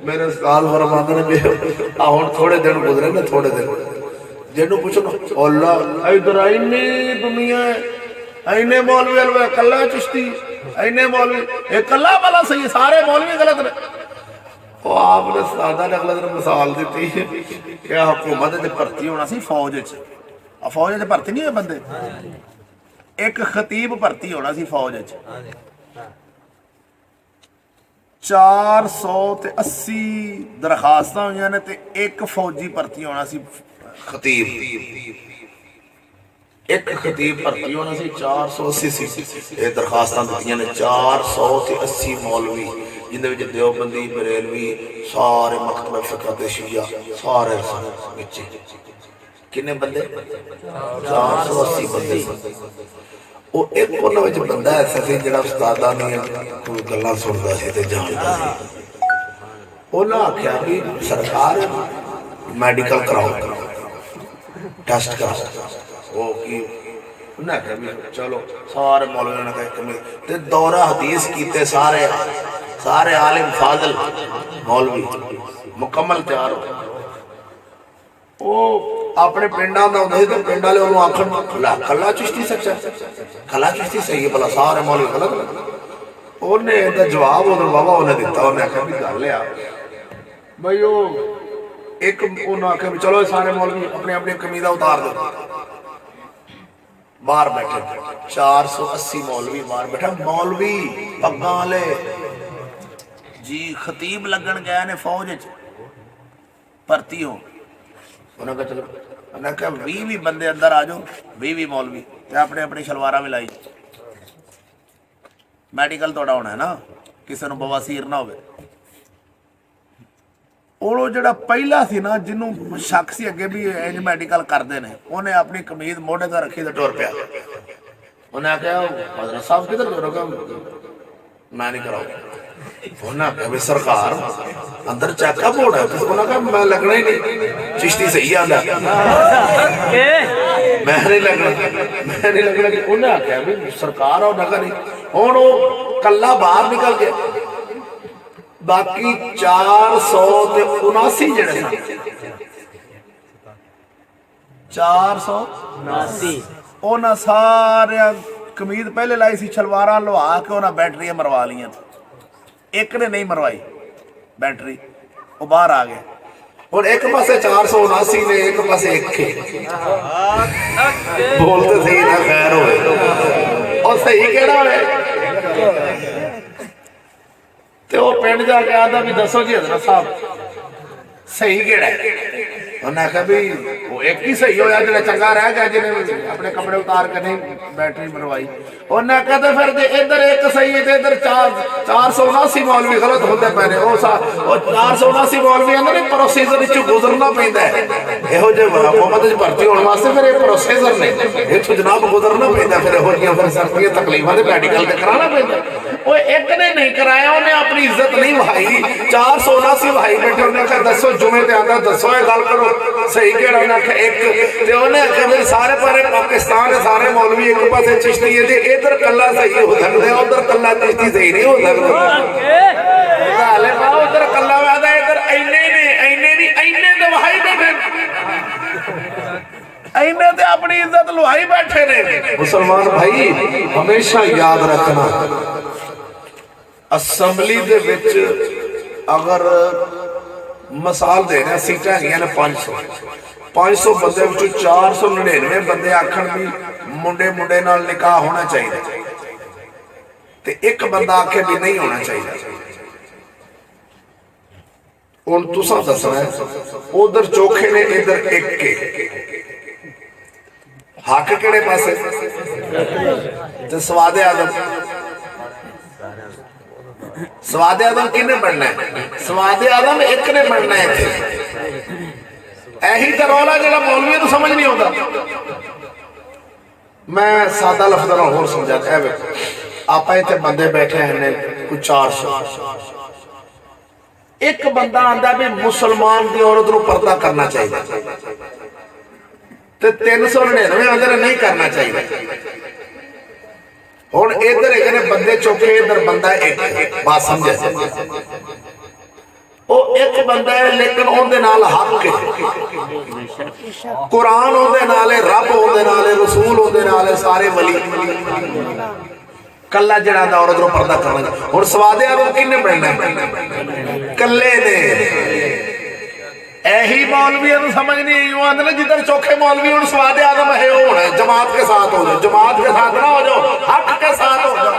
A: میرے سال فرماندے نے بھی ہن تھوڑے دن گزرے نا تھوڑے دن جنوں پوچھو اللہ ادھر اینی دنیا ہے اینے مولوی الوے کلا چشتی اینے مولوی اے کلا والا صحیح سارے مولوی غلط نے وہ آپ نے سادہ نے اگلا دن مثال دیتی کہ حکومت سے بھرتی ہونا سی فوج فوج سے بھرتی نہیں ہوئے بندے ایک خطیب بھرتی ہونا سی فوج 480 درخواست ہوئی نے تے ایک فوجی بھرتی ہونا سی خطیب ایک خطیب بھرتی ہونا سی 480 درخواست دیتی نے 480 مولوی جن دے دیوبندی بریلوی سارے مکتب فقہ تے شیعہ سارے بچے کنے بندے 480 بندے وہ ایک انہوں نے بندہ ایسا سی جڑا استادہ نہیں کوئی گلاں سندا سی تے جاندا سی انہاں آکھیا کہ سرکار میڈیکل کراؤ ٹیسٹ کراؤ وہ کی انہاں کہا چلو سارے مولویوں نے کہا تے دورہ حدیث کیتے سارے عالم فاضل مولوی مکمل تیار ہو وہ اپنے پنڈا دا ہوندا سی تے پنڈ والے اونوں آکھن کلا چشتی سچا کلا چشتی صحیح ہے بلا سارے مولوی غلط اونے دا جواب اودر بابا اونے دتا اونے آکھیا بھی گل ہے بھائی او ایک انہوں آکھیا بھی چلو سارے مولوی اپنے اپنے قمیضہ اتار دو باہر بیٹھے 480 مولوی باہر بیٹھا مولوی پگاں والے جی خطیب لگن گئے نے فوج بھرتی ہو انہوں نے کہا چلو انہوں نے کہا 20 بندے اندر آ جاؤ 20 مولوی اپنے اپنی شلوارہ میں لائی میڈیکل توڑا ہونا ہے نا کسی نے بواسیر نہ ہوئے وہ جڑا پہلا سی نا جنوں شک سی اگے بھی انج میڈیکل کردے نے انہیں اپنی قمیض موڑے تے رکھی تے ٹر پیا انہیں کہا حضرت صاحب کدھر جو رکھا میں نہیں کراؤں انہوں نے کہا سرکار اندر چیک اپ ہونا ہے انہوں نے کہا میں لگنا ہی نہیں چشتی صحیح آندا میں نہیں لگنا کہ انہوں نے کہا سرکار اور نہ نہیں ہوں وہ کلا باہر نکل گیا باقی 479 جڑے سن 479 انہاں سارے قمیض پہلے لائی سی شلواراں لوا کے انہاں بیٹریاں مروا لیاں ایک نے نہیں مروائی بیٹری وہ باہر آ گئے اور ایک پاسے 479 نے ایک پاسے ایک کے بولتے صحیح نہ خیر ہوئے اور صحیح کہنا ہوئے تے وہ پینڈ جا کے آدھا بھی دسو جی حضرت صاحب صحیح کیڑا ہے انہوں نے کہا بھی وہ ایک ہی صحیح ہویا جنہیں چنگا رہ گیا جنہیں اپنے کپڑے اتار کے نہیں بیٹری مروائی انہوں نے کہا تو پھر ادھر ایک صحیح ہے ادھر 479 مولوی غلط ہوتے پہنے وہ 479 مولوی اندر ایک پروسیزر چو گزرنا پہندا ہے یہ جو حکومت جو بھرتی ہونے واسطے پھر ایک پروسیزر نہیں یہ تو جناب گزرنا پہندا ہے پھر یہ پھر سرکاری تکلیفاں تے میڈیکل تے کرانا پہندا وہ ایک نے نہیں کرایا انہیں اپنی عزت نہیں وہائی 479 وہائی بیٹھے انہیں کہا دسو جمعے تے آتا دسو یہ گل کرو صحیح کہڑا انہیں کہا ایک تے انہیں کہا سارے پارے پاکستان سارے مولوی ایک پاسے چشتی ہے تے ادھر کلا صحیح ہو سکتے ہیں ادھر کلا چشتی صحیح نہیں ہو سکتے حالے پاؤ ادھر کلا وعدہ ادھر اینے تے وہائی بیٹھے اینے تے اپنی عزت لوائی بیٹھے نے مسلمان بھائی ہمیشہ یاد رکھنا اسمبلی دے وچ اگر مثال دے رہے ہیں سیٹیں گیا نے 500 بندے وچ 499 بندے آکھن بھی منڈے نال نکاح ہونا چاہیے تے ایک بندہ آکھے بھی نہیں ہونا چاہیے ان تساں دسنا ہے ادھر چوکھے نے ادھر ایک کے حق کیڑے پاسے تے سواد اعظم کنے بننا ہے سواد اعظم ایک نے بننا ہے ایہی تو رولا جڑا مولوی تو سمجھ نہیں ہوتا میں سادہ لفظ اور سمجھاتا ہے آپ ایتھے بندے بیٹھے ہیں کچھ 400 ایک بندہ آندا بھی مسلمان دی عورت نو پردہ کرنا چاہیے تے 399 اندر نہیں کرنا چاہیے ہن ادھر ایک نے بندے چوکے ادھر بندہ ایک بات سمجھے او ایک بندہ ہے لیکن اون دے نال حق ہے قرآن اون دے نال رب اون دے نال رسول اون دے نال سارے ولی کلا جڑا دا اور ادھروں پردہ کرنا ہن سواد اعظم کنے بننا کلے نے ایہی مولوی تو سمجھ نہیں یوں آندے نا جدھر چوکھے مولوی ہن سواد اعظم ہے ہونا ہے جماعت کے ساتھ ہو جاؤ جماعت کے ساتھ نہ ہو جاؤ حق کے ساتھ ہو جاؤ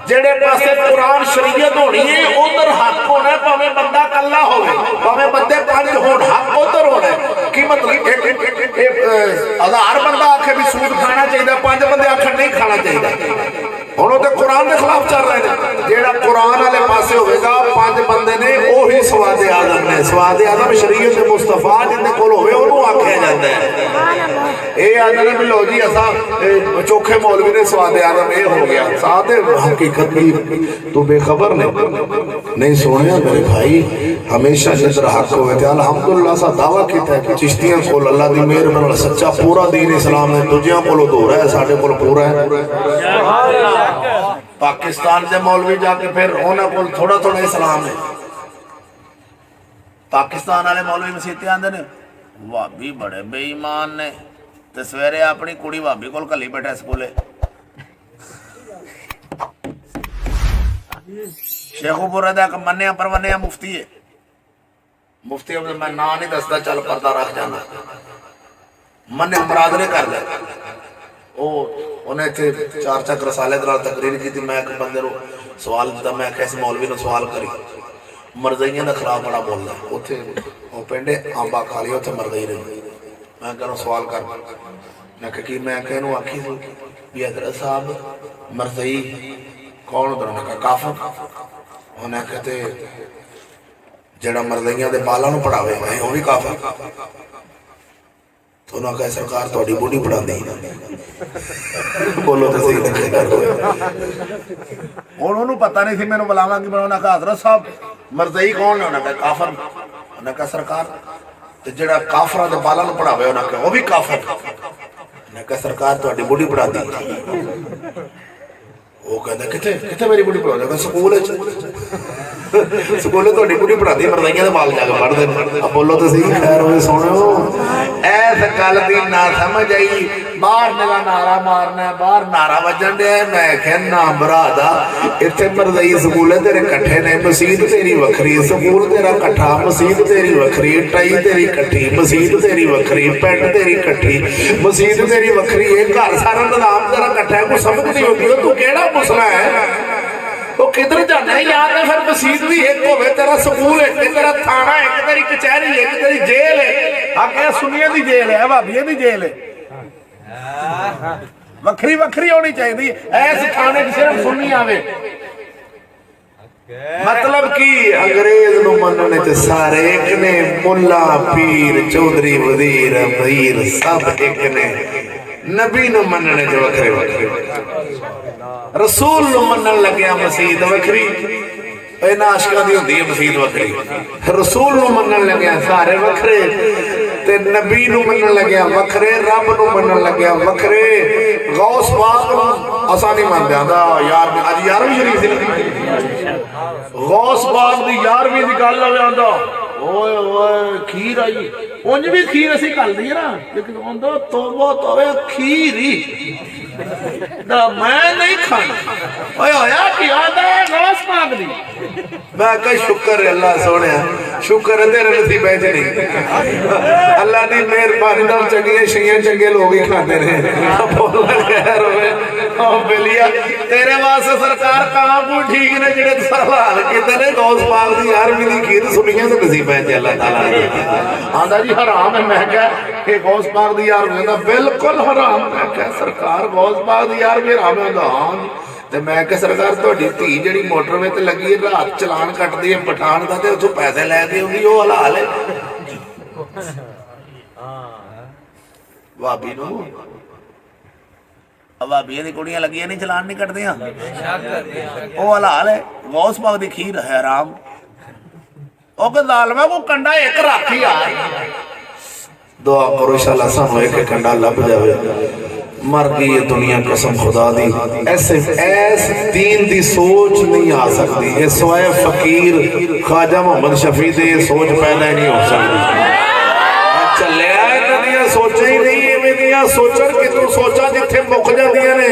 A: جڑے پاسے قرآن شریعت ہونی ہے ادھر حق ہونا ہے پاویں بندہ کلا ہوے پاویں بندے پانچ ہون حق ادھر ہونا ہے کی مطلب 1000 بندہ آکھے بھی سود کھانا چاہیے 5 بندے آکھن نہیں کھانا چاہیے ہن تے قرآن دے خلاف چل رہے ہیں جیڑا قرآن والے پاسے ہوے گا 5 بندے نے وہی سواد اعظم نے سواد اعظم شریعت مصطفیٰ جن دے کول ہوے اونوں آکھیا جاندا ہے اے آندے نے لو جی اساں چوکھے مولوی نے سواد اعظم اے ہو گیا ساتھ حقیقت بھی تو بے خبر نہیں سونے میرے بھائی ہمیشہ جدر حق ہوئے تھے الحمدللہ سا دعویٰ کیتا ہے کہ چشتیاں کول اللہ دی مہر بنا سچا پورا دین اسلام ہے دجیاں کولو دو رہا ہے ساڑھے کول پورا ہے پاکستان دے مولوی جا کے پھر ہونا کول تھوڑا تھوڑا اسلام ہے پاکستان والے مولوی مسیحتے آندے نے وابی بڑے بے ایمان نے تے سویرے اپنی کڑی وابی کول کلی بیٹھا سکولے شیخو پورا دا منیا پرونیا مفتی ہے مفتی ہے میں نا نہیں دستا چل پردہ رکھ جانا منیا مراد نے کر لیا انہیں تھے 4 چک رسالے دلال تقریر کی تھی میں ایک بندے رو سوال دیتا میں کیسے مولوی نے سوال کری مرضیاں دا خلاف بڑا بول رہا ہے وہ پینڈے آمبا کھا لیا اتھے مرضی رہی میں کہنا سوال کر میں کہ میں کہنوں آکھی تھی بھی حضرت صاحب مرضی کون ادھر انہیں کہا کافر انہیں کہتے جڑا مرضیاں دے بالا نو پڑھاوے ہیں وہ بھی کافر تو انہوں نے کہا سرکار توڑی بوڑی پڑھا دی بولو تو صحیح نکلے کر ہوئے انہوں نے پتہ نہیں تھی میں نے بلاما کی انہوں نے کہا حضرت صاحب مرضی کون ہے انہوں نے کہا کافر انہوں نے کہا سرکار جڑا کافرہ دے بالا نو پڑھاوے انہوں نے کہا وہ بھی کافر انہوں نے کہا سرکار توڑی بوڑی پڑھا دی وہ کہتا ہے کتے میری بڑی پڑھا جائے سکول ہے سکولے تو بڑی پڑھا دی مردائیاں دے بال جا کے پڑھ دے اب بولو تو صحیح خیر ہوئے سونے ہو ایسا کل دی نہ سمجھ آئی باہر نگا نارا مارنا ہے باہر نارا وجن دے میں کہنا برادا اتھے مردائی سکولے تیرے کٹھے نے مسید تیری وکھری سکول تیرا کٹھا مسید تیری وکھری ٹائی تیری کٹھی مسید تیری وکھری پینٹ تیری کٹھی مسید تیری وکھری ایک گھر سارا نظام تیرا کٹھا ہے کوئی سمجھ نہیں ہوتی تو کیڑا مسئلہ ہے وہ کدھر جانا ہے یاد ہے پھر مسید بھی ایک ہوئے تیرا سکول ہے تیرا تھانہ ہے کہ تیری کچہری ہے کہ تیری جیل ہے آگے سنیے دی جیل ہے بھابیے دی جیل ہے وکھری وکھری ہونی چاہیے ایسے کھانے کی صرف سنی آوے مطلب کی انگریز نو مننے تے سارے ایک نے ملا پیر چودھری وزیر امیر سب ایک نے نبی نو مننے تے وکھرے وکھرے رسول نو منن لگیا مسید وکھری اے ناشکا دی ہوندی ہے مسید وکھری رسول نو منن لگیا سارے وکھرے تے نبی نو منن لگیا وکھرے رب نو منن لگیا وکھرے غوث پاک نو آسانی مان دیاندا یار اج 11ویں شریف دی غوث پاک دی 11ویں دی گل آوے آندا اوئے اوئے کھیر آئی اونج بھی کھیر اسی کل دی نا لیکن آندا توبہ توبہ کھیر ہی نہ میں نہیں کھانا اوئے ہویا کہ آندا ہے غوث پاک دی میں کہا شکر ہے اللہ سونے شکر ہے تیرے نصیب ہے نہیں اللہ دی مہربانی نال چنگیاں شیاں چنگے لوگ ہی کھاتے رہے بولنا خیر ہوئے او بلیا تیرے واسطے سرکار کہاں کو ٹھیک نے جڑے سوال کیتے نے غوث پاک دی 11ویں دی کھیر سنیاں تے نصیب ہے اللہ تعالی آندا جی حرام ہے میں کہا کہ غوث پاک دی 11ویں دا بالکل حرام میں کہا سرکار غوث پاک دی 11ویں حرام ہے ہاں تے میں کہ سرکار تہاڈی دھی جڑی موٹر میں تے لگی ہے رات چلان کٹ دی ہے پٹھان دا تے اوتھوں پیسے لے کے ہوندی او حلال ہے وابی نو وابی دی کڑیاں لگیاں نہیں چلان نہیں کٹدیاں او حلال ہے غوث پاک دی کھیر ہے حرام او کہ ظالما کو کنڈا ایک راکھی آ دعا کرو انشاءاللہ سانو ایک کنڈا لب جاوے مر گئی یہ دنیا قسم خدا دی ایسے دین دی سوچ نہیں آ سکتی یہ سوائے فقیر خواجہ محمد شفیع دے یہ سوچ پیدا ہی نہیں ہو سکتی چلے آئے ندیاں سوچا ہی نہیں ہے میں دیا سوچا کہ تو سوچا جتھے مک جا دیا نے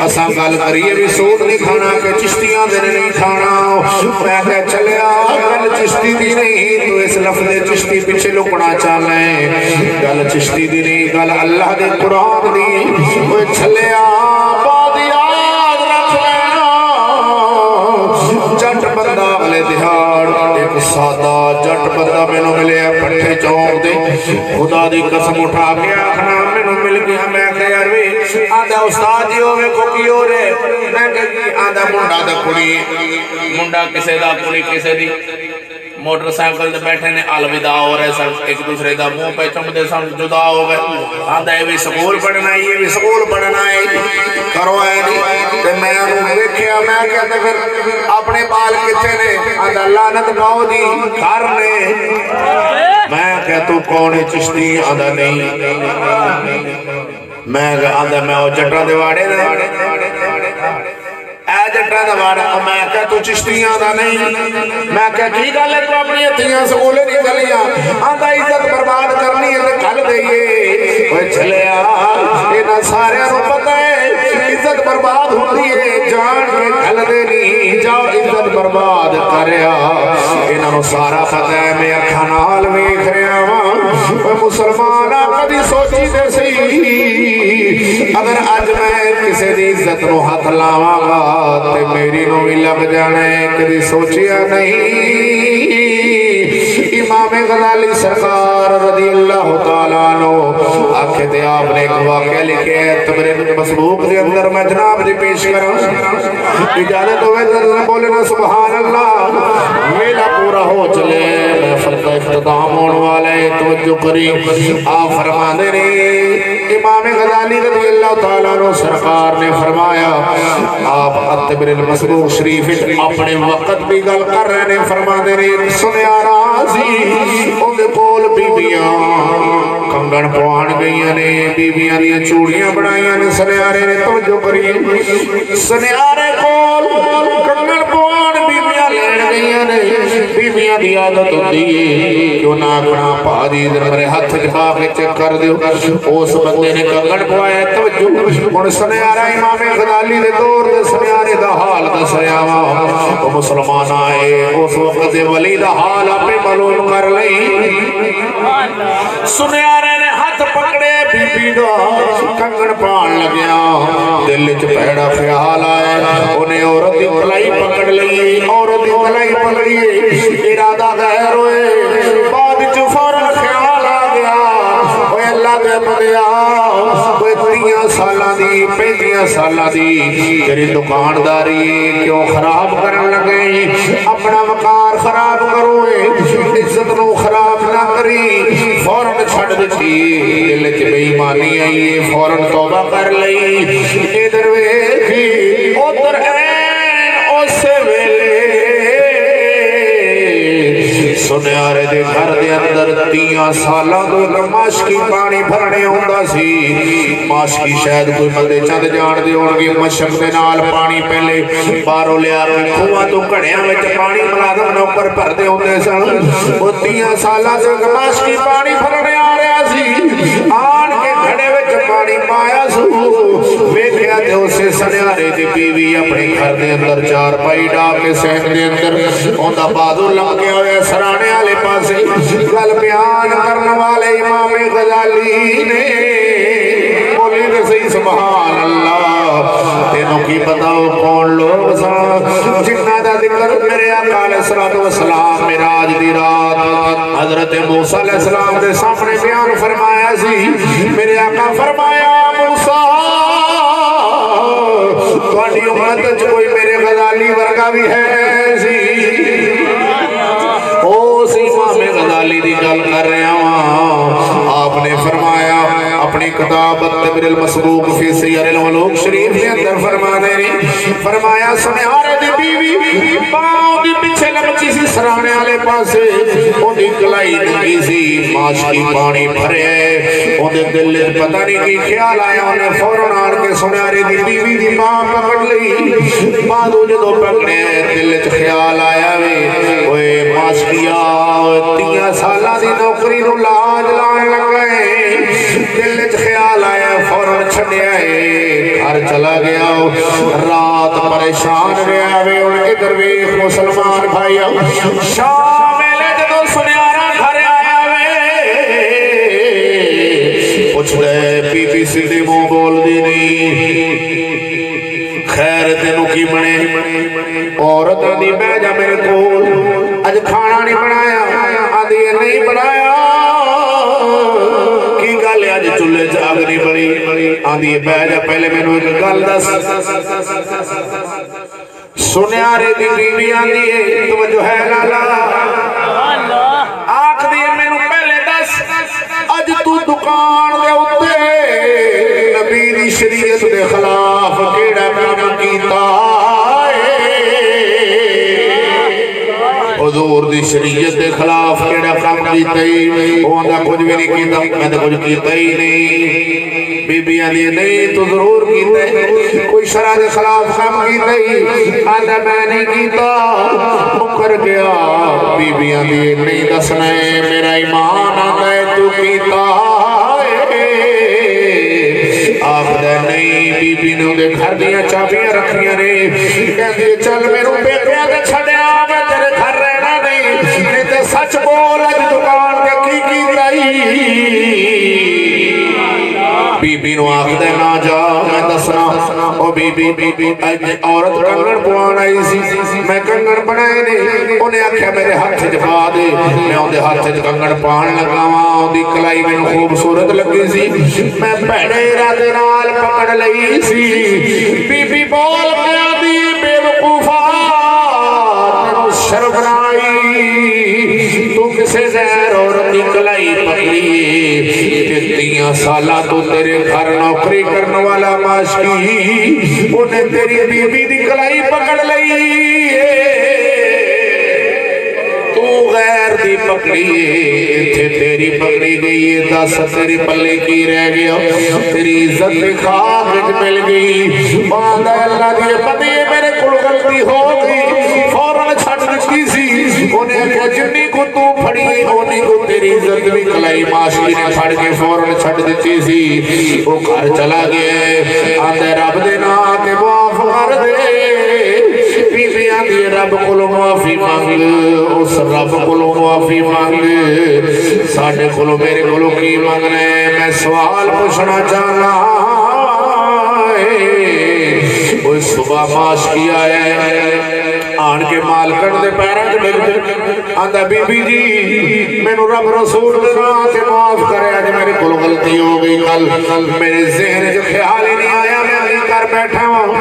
A: اساں گل کریے بھی سود نہیں کھانا کہ چشتیاں دے نہیں کھانا میں کہ چلیا گل چشتی دی نہیں تو اس لفظ چشتی پیچھے لکنا چاہنا ہے گل چشتی دی نہیں گل اللہ دے قرآن دی وہ چلیا بات یاد رکھ لینا جٹ بندہ اگلے دہاڑ ایک سادہ جٹ بندہ میں نو ملے پٹھے چوک دے خدا دی قسم اٹھا کے آخنا میں نو مل گیا میں کہ یار وی آدھا استاد جی ہوئے کو کی ہو رہے میں کہ آدھا منڈا دا کڑی منڈا کسے دا کڑی کسے دی موٹر سائیکل دے بیٹھے نے الوداع ہو رہے سن ایک دوسرے دا منہ پہ چم دے سن جدا ہو گئے آدھا یہ بھی سکول پڑھنا ہے یہ بھی سکول پڑھنا ہے کرو ہے نہیں تے میں انہوں دیکھیا میں کہتا پھر اپنے بال کتے نے آدھا لعنت پاؤ دی کر نے میں کہتا ہوں کون چشتی آدھا نہیں میں آدھا میں وہ جٹا دے واڑے نا اے جٹا دا واڑا میں کہتا تو چشتیاں دا نہیں میں کہتا کی گل ہے تو اپنی اتیاں سکولے نہیں گلیاں آدھا عزت برباد کرنی ہے تو کل دئیے وہ چلیا اینا سارے رو پتہ ہے عزت برباد ہوتی ہے جان کے کل دے نہیں جاؤ عزت برباد کریا اینا رو سارا پتہ ہے میں اکھانال میں کھریا وہ مسلمانہ کبھی سوچی دے سی اگر آج میں کسی دی عزت نو ہاتھ لاواں گا تے میری نو بھی لگ جانے کدی سوچیا نہیں امام غزالی سرکار رضی اللہ تعالیٰ عنہ آنکھیں تے آپ نے ایک واقعہ لکھے ہے تمرین مسبوق دے اندر میں جناب دی پیش کروں اجازت ہوئے ذرا بولنا سبحان اللہ میلا پورا ہو چلے محفل کا اختتام ہونے والا ہے توجہ کری آپ فرما دے رہے امام غزالی رضی اللہ تعالیٰ عنہ سرکار نے فرمایا آپ اتبر المسبوق شریف اپنے وقت بھی گل کر رہے ہیں فرما دے رہے سنیا راضی ان دے کول بیبیاں کنگن پوان گئیاں نے بیبیاں دیا چوڑیاں بنائیاں نے سنیارے نے توجہ کریے سنیارے کول کنگن پوان بیبیاں لین گئیاں نے بیبیاں دی عادت ہوتی ہے کیوں نہ اپنا پادی در میرے ہاتھ جبا کے چیک کر دیو اس بندے نے کنگن پوایا توجہ ان سنیارہ امام غزالی دے دور دے سنیارے دا حال دا سیاما وہ مسلمان آئے اس وقت ولی دا حال اپنے معلوم کر لئی سنیارے نے ہاتھ پکڑے بی بی دا کنگن پان لگیا دل چ پیڑا خیال آئے انہیں عورت دی کلائی پکڑ لئی عورت دی کلائی پکڑی ارادہ غیر ہوئے بعد چ فوراً خیال آ گیا اوے اللہ دے بندیا اوے 30 سالاں دی 35 سالاں دی تیری دکانداری کیوں خراب کرن لگے اپنا وقار خراب کرو عزت نو خراب نہ کری فوراً چھڑ دیتی دل چ بے ایمانی آئی فوراً توبہ کر لئی ادھر ویکھی ادھر اس ویلے سنیارے دے گھر دے اندر 30 سالاں تو ماشکی پانی بھرنے ہوندا سی ماشکی شاید کوئی بندے چند جان دے ہون گے مشک دے نال پانی پہلے باہروں لیا کے کھواں تو گھڑیاں وچ پانی ملازم نے اوپر بھردے ہوندے سن وہ 30 سالاں سے ماشکی پانی بھرنے آ رہا سی آن کے گھڑے وچ پانی پایا سو ویکھیا تے اسے سنیارے دی بیوی اپنے گھر دے اندر چار پائی ڈا کے سہن دے اندر اوندا بازو لم کے ہوئے سرانے والے پاسے گل بیان کرنے والے امام غزالی نے بولی تے صحیح سبحان اللہ تینوں کی بتاؤ کون لوگ سن جنہ دا ذکر میرے آقا علیہ الصلوۃ والسلام معراج دی رات حضرت موسیٰ علیہ السلام دے سامنے بیان فرمایا سی میرے آقا فرمایا موسیٰ تھوڑی امت وچ کوئی میرے غزالی ورگا بھی ہے سی امام غزالی دی گل کر رہا ہوں آپ نے فرمایا اپنی کتاب التبر المسبوق فی سیر العلوم شریف کے اندر فرمایا سنیارے دی بیوی پاؤں دی پیچھے لمچی سی سرانے والے پاسے ان دی کلائی ننگی سی ماشکی پانی بھرے ان دے دل پتہ نہیں کی خیال آیا انہیں فوراً آن کے سنیارے دی بیوی دی ماں پکڑ لی بعدو جدو پکڑے دل چ خیال آیا وے ماشکیا 30 سالہ دی نوکری نو لاج لان لگے دل چ خیال آیا چھڑیا ہے گھر چلا گیا رات پریشان رہا وے اور ادھر ویکھ مسلمان بھائی شام ویلے جدوں سنیارا گھر آیا وے پوچھ دے بی بی سیدھی منہ بول دی نہیں خیر تینوں کی بنے عورت آدھی بہ جا میرے کول اج کھانا نہیں بنایا آدھی نہیں بنایا کی گل اج چولہے جاگ نہیں بنی آدھی بہ جا پہلے مینوں ایک گل دس سنیارے دی بیوی آندی ہے توجہ ہے لالا آکھ دی مینوں پہلے دس اج تو دکان دے اوتے نبی دی شریعت دے خلاف کیڑا کام کیتا حضور دی شریعت دے خلاف کیڑا کام کیتا ہی اوندا کچھ بھی نہیں کیتا میں تے کچھ کیتا ہی نہیں بی بی علی نہیں تو ضرور کیتا ہے کوئی شرع دے خلاف کام کیتا ہی آدھا میں نہیں کیتا مکر گیا بی بی علی نہیں دسنا ہے میرا ایمان آتا ہے تو کیتا آخر نہیں بی بی نے دے گھر دیا چابیاں رکھیاں نے کہتے چل میرے بیٹیاں دے چھڑیا میں تیرے گھر رہنا نہیں تے سچ بول اج دکان کے کی لائی بی بی نو آخدے نہ جا میں دسنا او بی بی عورت کنگن پوان آئی سی میں کنگن بنائے نے انہیں آکھیا میرے ہاتھ جفا دے میں اندے ہاتھ کنگن پان لگا وہاں دی کلائی میں خوبصورت لگی سی میں پہنے ارادے نال پکڑ لئی سی بی بی بول پیا دی بے وقوفا تینو شرم آئی تو کسے زہر اور دی کلائی پکڑی تیاں سالہ تو تیرے گھر نوکری کرنے والا ماشکی انہیں تیری بی بی دی کلائی پکڑ لئی تو غیر دی پکڑی تھے تیری پکڑی گئی دس تیری پلے کی رہ گیا تیری عزت خاک مل گئی باندھا اللہ دی پتی میرے کل غلطی ہو گئی فوراں چھٹ نکی سی انہیں کہا جنی کو تو پھڑی انہیں کو تیری عزت بھی کلائی ماشکی نے پھڑ کے فوراں چھٹ دیتی سی وہ گھر چلا گئے آندھے رب دے نا آتے معاف کر دے بی بی آندھی رب کلو معافی مانگ اس رب کلو معافی مانگ ساڑھے کلو میرے کلو کی مانگنا ہے میں سوال پوچھنا چاہنا وہ صبح ماش کیا ہے آن کے مال کر دے پیران کے لگ آندھا بی بی جی میں نو رب رسول دے ناتے معاف کرے آج میرے کل غلطی ہو گئی کل میرے ذہن جو خیال ہی نہیں آیا میں نہیں کر بیٹھا ہوں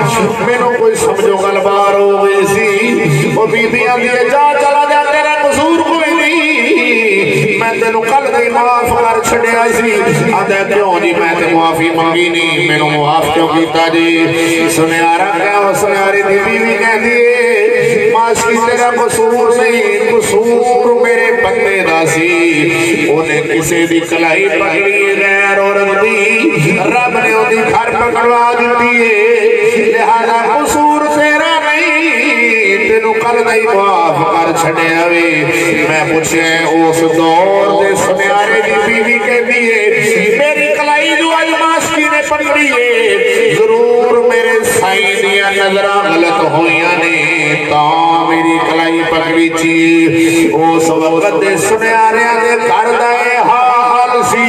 A: میں نو کوئی سمجھو غلبار ہو گئی سی وہ بی بی آندھی جا چلا جا تیرا قصور کوئی نہیں میں تینو کل دی معاف کر چھڑے آئی سی آندھا کیوں نہیں میں تے معافی مانگی نہیں میں نو معاف کیوں کیتا جی سنے آرہ کیا سنے آری دی بیوی کہہ دیئے ماشکی تیرا قصور نہیں قصور میرے بندے دا سی انہیں کسی دی کلائی پکڑی غیر عورت دی رب نے ان دی گھر پکڑوا دیتی ہے لہذا قصور تیرا نہیں تینو کل نہیں معاف کر چھڑے ہوئے میں پوچھے اس دور دے سنیارے دی بیوی کے دیئے میری کلائی جو آج ماشکی نے پکڑی ہے ضرور میرے سائیں دیا نظرہ غلط ہوئیاں نے تا میری کلائی پکڑی چی اس وقت دے سنیارے دے گھر دے حال سی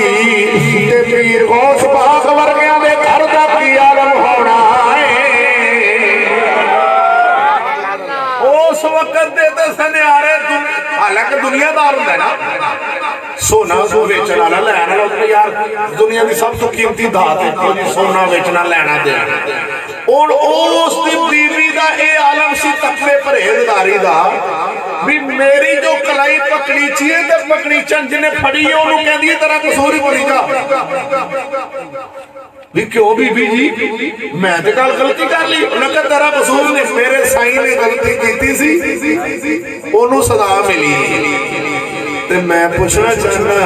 A: تے پیر غوث پاک ورگیاں دے گھر دا کی عالم ہونا ہے اس وقت دے تے سنیارے حالانکہ دنیا دار ہوں ہے نا سونا سو ویچنا لینا لوگ یار دنیا دی سب تو قیمتی دھات ہے سونا ویچنا لینا دینا اور اس دی بیوی دا اے عالم سی تقوی پرہیزگاری دا بھی میری جو کلائی پکڑی چیئے تے پکڑی چند جنہیں پھڑی ہے انہوں کہہ دیئے ترہ قصوری بولی جا بھی کیوں بی بی جی میں تے کال غلطی کر لی انہوں کہا ترہ قصور نے میرے سائیں نے غلطی کیتی سی انہوں صدا ملی تے میں پوچھنا چاہنا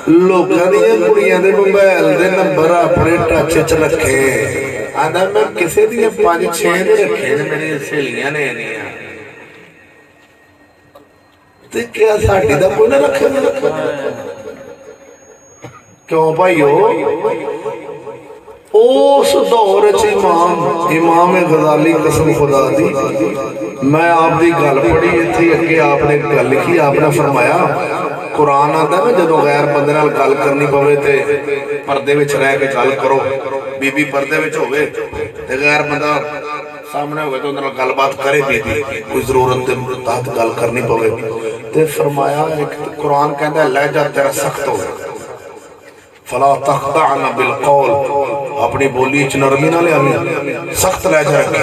A: لوگاں دیا کڑیاں دے موبائل دے نمبر اپنے ٹچ چ رکھے آدھا میں کسے دیا 5-6 دے رکھے میری سہیلیاں نے نہیں تے کیا ساڈی دا کوئی نہ رکھے کیوں بھائیو اس دور امام غزالی قسم خدا دی میں آپ دی گل پڑھی اتنی اگے آپ نے گل لکھی آپ نے فرمایا قرآن آتا ہے جدو غیر بندے نال گل کرنی پوے تے پردے وچ رہ کے گل کرو بی بی پردے وچ ہوئے تے غیر بندہ سامنے ہوئے تو انہوں گل بات کرے بی بی کوئی ضرورت تحت گل کرنی پوے تے فرمایا ایک قرآن کہندا ہے لہجہ تیرا سخت ہوئے فلا تخضعن بالقول اپنی بولی چ نرمی نہ لے سخت لہجہ رکھے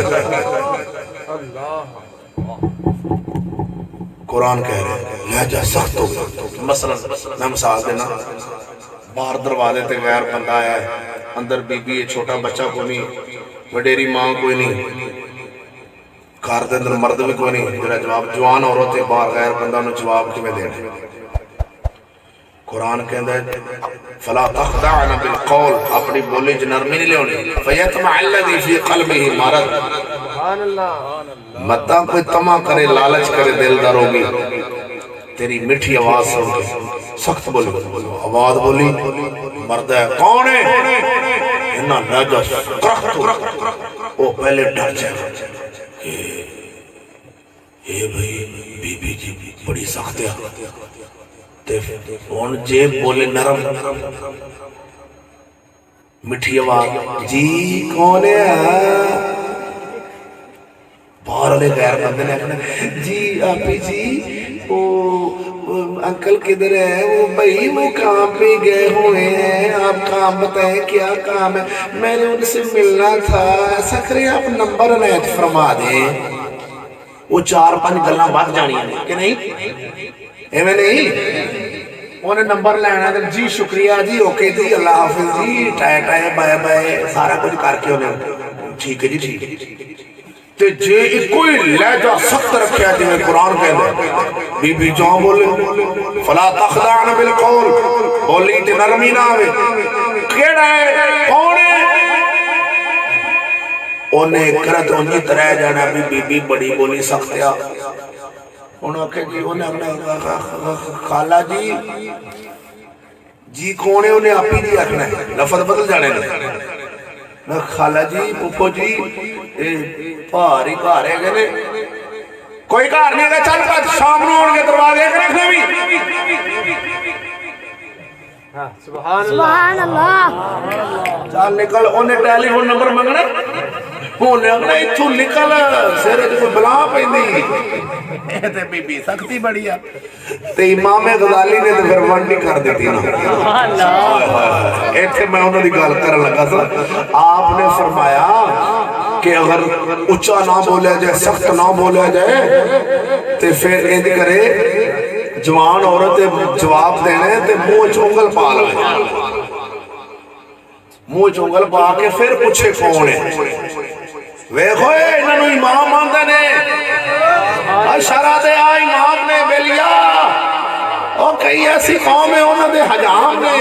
A: قرآن کہہ رہے ہیں لہجہ سخت ہو گیا مثلا میں مثال دینا باہر دروازے تے غیر بندہ آیا ہے اندر بی بی چھوٹا بچہ کوئی نہیں وڈیری ماں کوئی نہیں گھر دے اندر مرد بھی کوئی نہیں جڑا جواب جوان عورت ہے باہر غیر بندہ انہوں جواب کیویں دینا قرآن کہندا ہے فلا تخضعن بالقول اپنی بولی چ نرمی نہیں لونی فیطمع الذی فی قلبہ مرض سبحان اللہ متا کوئی طمع کرے لالچ کرے دل دروگی تیری میٹھی آواز سن کے سخت بولی آواز بولی مرد ہے کون ہے انہاں لہجہ کرخت وہ پہلے ڈر جائے کہ اے بھئی بی بی جی بڑی سخت ہے ہن جے بولے نرم میٹھی آواز جی کون ہے باہر والے غیر بندے نے کہنا جی آپی جی وہ انکل کدھر ہے وہ بھائی وہ کام پہ گئے ہوئے ہیں آپ کام بتائیں کیا کام ہے میں نے ان سے ملنا تھا ایسا کریں آپ نمبر عنایت فرما دیں وہ 4-5 گلاں بات جانی ہیں کہ نہیں ایویں نہیں انہیں نمبر لینا ہے جی شکریہ جی اوکے جی اللہ حافظ جی ٹائے ٹائے بائے بائے سارا کچھ کر کے انہیں ٹھیک ہے جی ٹھیک ہے تے جے کوئی لہجہ سخت رکھیا جی میں قرآن کہہ دے بی بی جان بولے فلا تخضعن بالقول بولی تے نرمی نہ آوے کیڑا ہے کون ہے انہیں کرت انہی طرح جانا بی بی بڑی بولی سخت ہے انہوں کہ جی انہیں خالہ جی جی کون ہے انہیں آپی جی رکھنا ہے لفظ بدل جانے نے خالہ جی پپو جی پاری گھر ہے گئے کوئی گھر نہیں ہے چل پہ شام نو ان کے دروازے کے رکھنے بھی
B: سبحان اللہ
A: چل نکل انہیں ٹیلی فون نمبر منگنا انہیں اگنا اتھو نکل سیرے جو بلا پہ نہیں تے بی بی سکتی بڑی ہے تے امام غزالی نے تو پھر ونڈی کر دیتی نا ایتھے میں انہوں نے گال کر لگا تھا آپ نے فرمایا کہ اگر اچھا نہ بولیا جائے سخت نہ بولیا جائے تے پھر ایند کرے جوان عورت جواب دینے تے منہ چونگل پا لگے منہ چونگل پا کے پھر پوچھے کون ہے ویکھو انہوں نے امام آندے نے اشارہ دے آ امام نے بلیا اور کئی ایسی قوم ہے انہوں نے حجام نے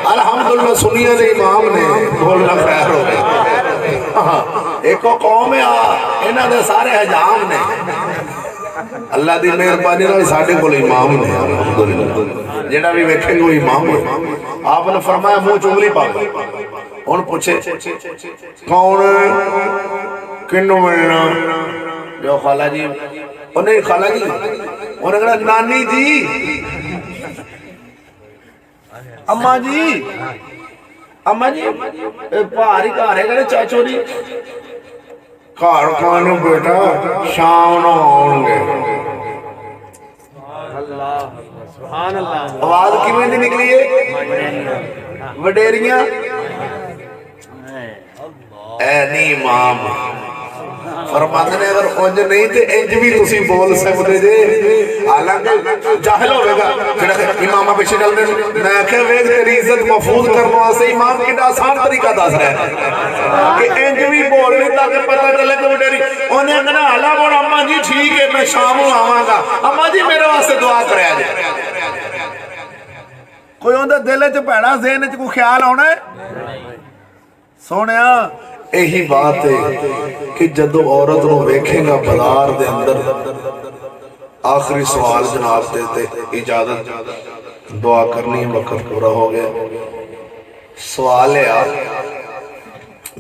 A: الحمدللہ سنیے نے امام نے بولنا خیر ہو گئی ایک قوم ہے انہوں نے سارے حجام نے اللہ دی مہربانی نال ساڈے کول امام نے الحمدللہ جڑا بھی ویکھے گا وہ امام ہے آپ نے فرمایا منہ چنگلی پا ہن پوچھے کون کنوں ملنا جو خالہ جی انہیں خالہ جی انہیں کہا نانی جی اماں جی پہاری کارے کہنے چاچو جی کار کانو بیٹا شام نو آن گے آواز کیویں دی نکلی ہے وڈیریاں اے نہیں امام فرماتے نے اگر انج نہیں تے انج بھی تسی بول سکتے جے حالانکہ جاہل ہوئے گا جڑا امامہ پیچھے چل دے میں کہ ویکھ تیری عزت محفوظ کرنے واسطے امام کی آسان طریقہ دس رہا ہے کہ انج بھی بول نہیں تاکہ پتہ چلے کہ وڈیری انہیں کہنا حالا بول اماں جی ٹھیک ہے میں شام کو آواں گا اماں جی میرے واسطے دعا کریا جائے کوئی اوندا دل وچ بھڑا ذہن وچ کوئی خیال ہونا ہے سونیا یہی بات ہے کہ جدو عورت نو ویکھے گا بازار دے اندر آخری سوال جناب دیتے اجازت دعا کرنی وقت پورا ہو گیا سوال ہے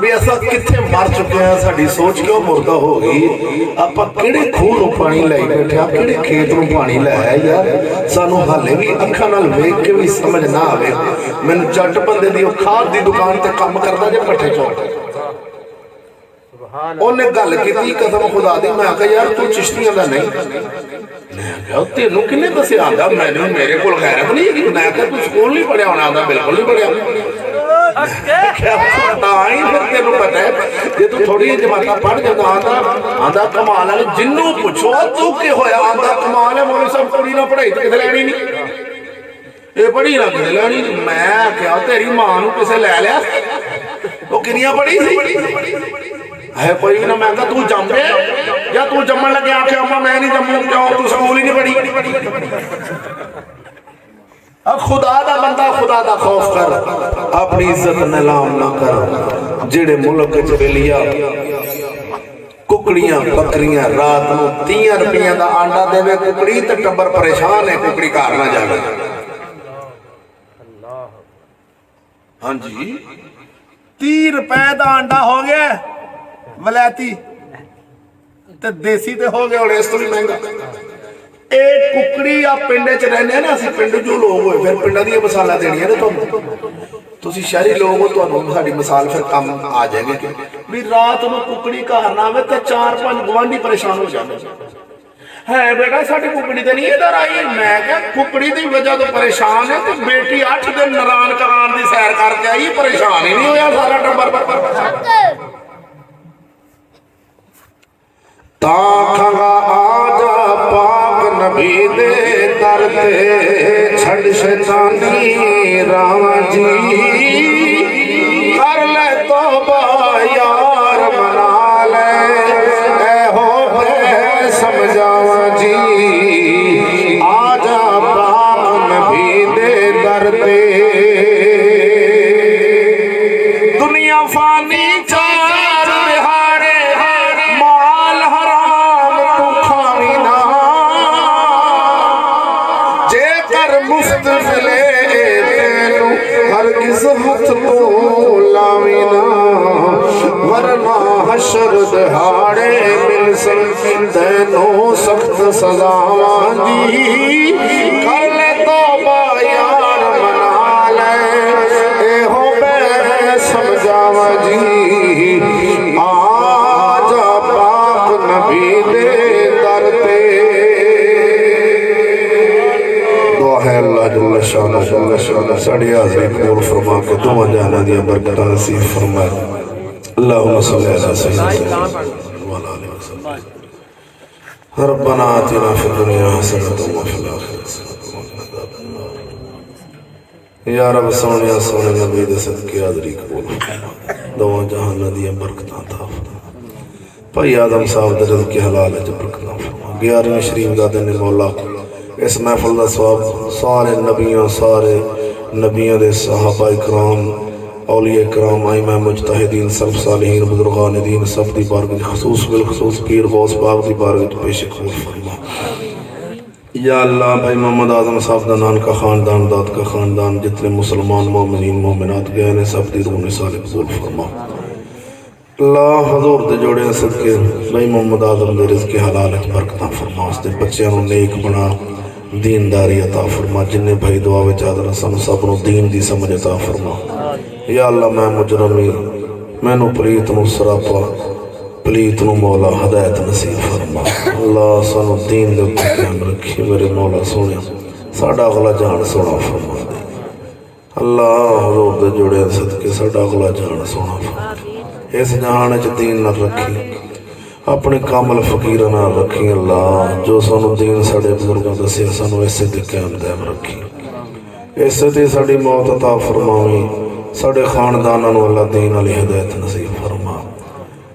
A: بھی اصا کتنے مر چکے ہیں ساری سوچ کیوں مردہ ہو گئی آپ کہڑے خوہ نو پانی لائی بیٹھے آپ کہڑے کھیت نو پانی لایا یار سانو حالے بھی اکھاں نال ویکھ کے بھی سمجھ نہ آوے مینوں جٹ بندے دی کھاد دی دکان تے کام کردا جے پٹھے چوک انہیں گل کی قسم خدا دی میں کہا یار تو چشتیاں دا نہیں میں کہا تینوں کنے دسے آندا میں نے میرے کول غیرت نہیں میں کہا تو سکول نہیں پڑھیا ہونا آندا بالکل نہیں پڑھیا کیا آئی پھر تینوں پتہ ہے یہ تو تھوڑی جماعتہ پڑھ جاتا آندا کمال ہے جنوں پوچھو تو کہ ہویا آندا کمال ہے مولوی صاحب کڑی نہ پڑھائی تو کسے لینی نہیں یہ پڑھی نہ کسے لینی میں کہا تیری ماں نو کسے لے لیا وہ کنیاں پڑھی سی ہے کوئی بھی نہ میں کہا تو جمے یا تو جمن لگے آنکھیں اما میں نہیں جموں کیوں تو سکول ہی نہیں پڑھی اب خدا دا بندہ خدا دا خوف کر اپنی عزت نیلام نہ کر جڑے ملک چلے لیا ککڑیاں بکریاں رات نو 3 روپیاں دا آنڈا دے وے ککڑی تے ٹبر پریشان ہے ککڑی گھر نہ جاوے ہاں جی 30 روپے دا آنڈا ہو گیا ولیتی تے دیسی تے ہو گیا اور اس تو بھی مہنگا ایک ککڑی آپ پنڈے چ رہنے ہیں نا اسی پنڈ جو لوگ ہوئے پھر پنڈا دی مسالہ دینی ہے نا تو اسی شہری لوگ ہو تو ساری مثال پھر کام آ جائے گی بھی رات میں ککڑی گھر نہ آوے تے 4-5 گوانڈی پریشان ہو جاتے ہے بیٹا ساڈی ککڑی تے نہیں ادھر آئی میں کہ ککڑی دی وجہ تو پریشان ہے تے بیٹی 8 دن نران کان دی سیر کر کے آئی پریشان ہی نہیں ہویا سارا ٹبر تاکھا آجا پاک نبی دے درتے چھڑ شیطانی راہ جی کر لے توبہ یار منا لے اے ہو بے سمجھاوا جی آجا پاک نبی دے درتے دنیا فانی چار بہارے مال حرام تو کھاوینا جے کر مفت ملے تینو ہرگز ہاتھ تو لاوینا ورنہ حشر دہاڑے مل سن تینو سخت سزاواں جی کر لے توبہ یار منا لے اے ہو بے سمجھاوا جی آجا پاک نبی دے در تے دعا ہے اللہ جل شانہ ساڑی حاضری قبول فرما کے دعا جانا دیا برکتہ نصیب فرمائے اللہم صلی اللہ سیدنا وعلا علیہ وسلم ربنا آتنا فی الدنیا حسنۃ وفی الآخرۃ حسنۃ وقنا عذاب النار یا رب سونیا سونے نبی دے صدقے حاضری قبول فرما دعا جہاں دیا برکتہ عطا فرما بھائی آدم صاحب دے رزق حلال ہے جو برکتہ فرما 11ویں شریف دا دن مولا اس محفل دا ثواب سارے نبیوں دے صحابہ اکرام اولیاء اکرام ائمہ مجتہدین سلف صالحین بزرگان دین سب دی بارگاہ خصوص بالخصوص پیر غوث پاک دی بارگاہ پیش قبول فرما یا اللہ بھائی محمد اعظم صاحب دنان کا خاندان داد کا خاندان جتنے مسلمان مومنین مومنات گئے ہیں سب دی روح صالح قبول فرما اللہ حضور دے جوڑے صدقے بھائی محمد اعظم دے رزق حلال برکتاں فرما اس دے بچیاں نو نیک بنا دینداری عطا فرما جنہیں بھائی دعا وچ آدھر سن سب نو دین دی سمجھ عطا فرما یا اللہ میں مجرمی میں نو پلیت نو سراپا پلیت نو مولا ہدایت نصیب فرما اللہ سانو دین دے قیام رکھی میرے مولا سونے ساڑا اغلا جان سونا فرما دے اللہ حضور دے جوڑے صدقے ساڑا اغلا جان سونا فرما اس جہانے چ دین نہ رکھی اپنے کامل فقیرہ نہ رکھی اللہ جو سانو دین ساڑے بزرگوں دسیا سانو ایسے دے قیام دائم رکھی ایسے دے ساڑی موت عطا فرماویں ساڑے خاندانوں اللہ دین علی ہدایت نصیب فرما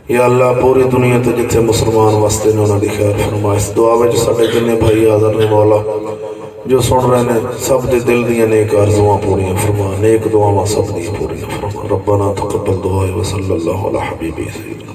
A: یا اللہ پوری دنیا تے جتھے مسلمان واسطے نے انہاں دی خیر فرما اس دعا وچ ساڈے جنے بھائی حاضر نے مولا جو سن رہے ہیں سب دے دل دیاں نیک آرزواں پوریاں فرما نیک دعاواں سب دی پوریاں فرما ربنا تقبل دعائے وصلی اللہ علی حبیبی سیدنا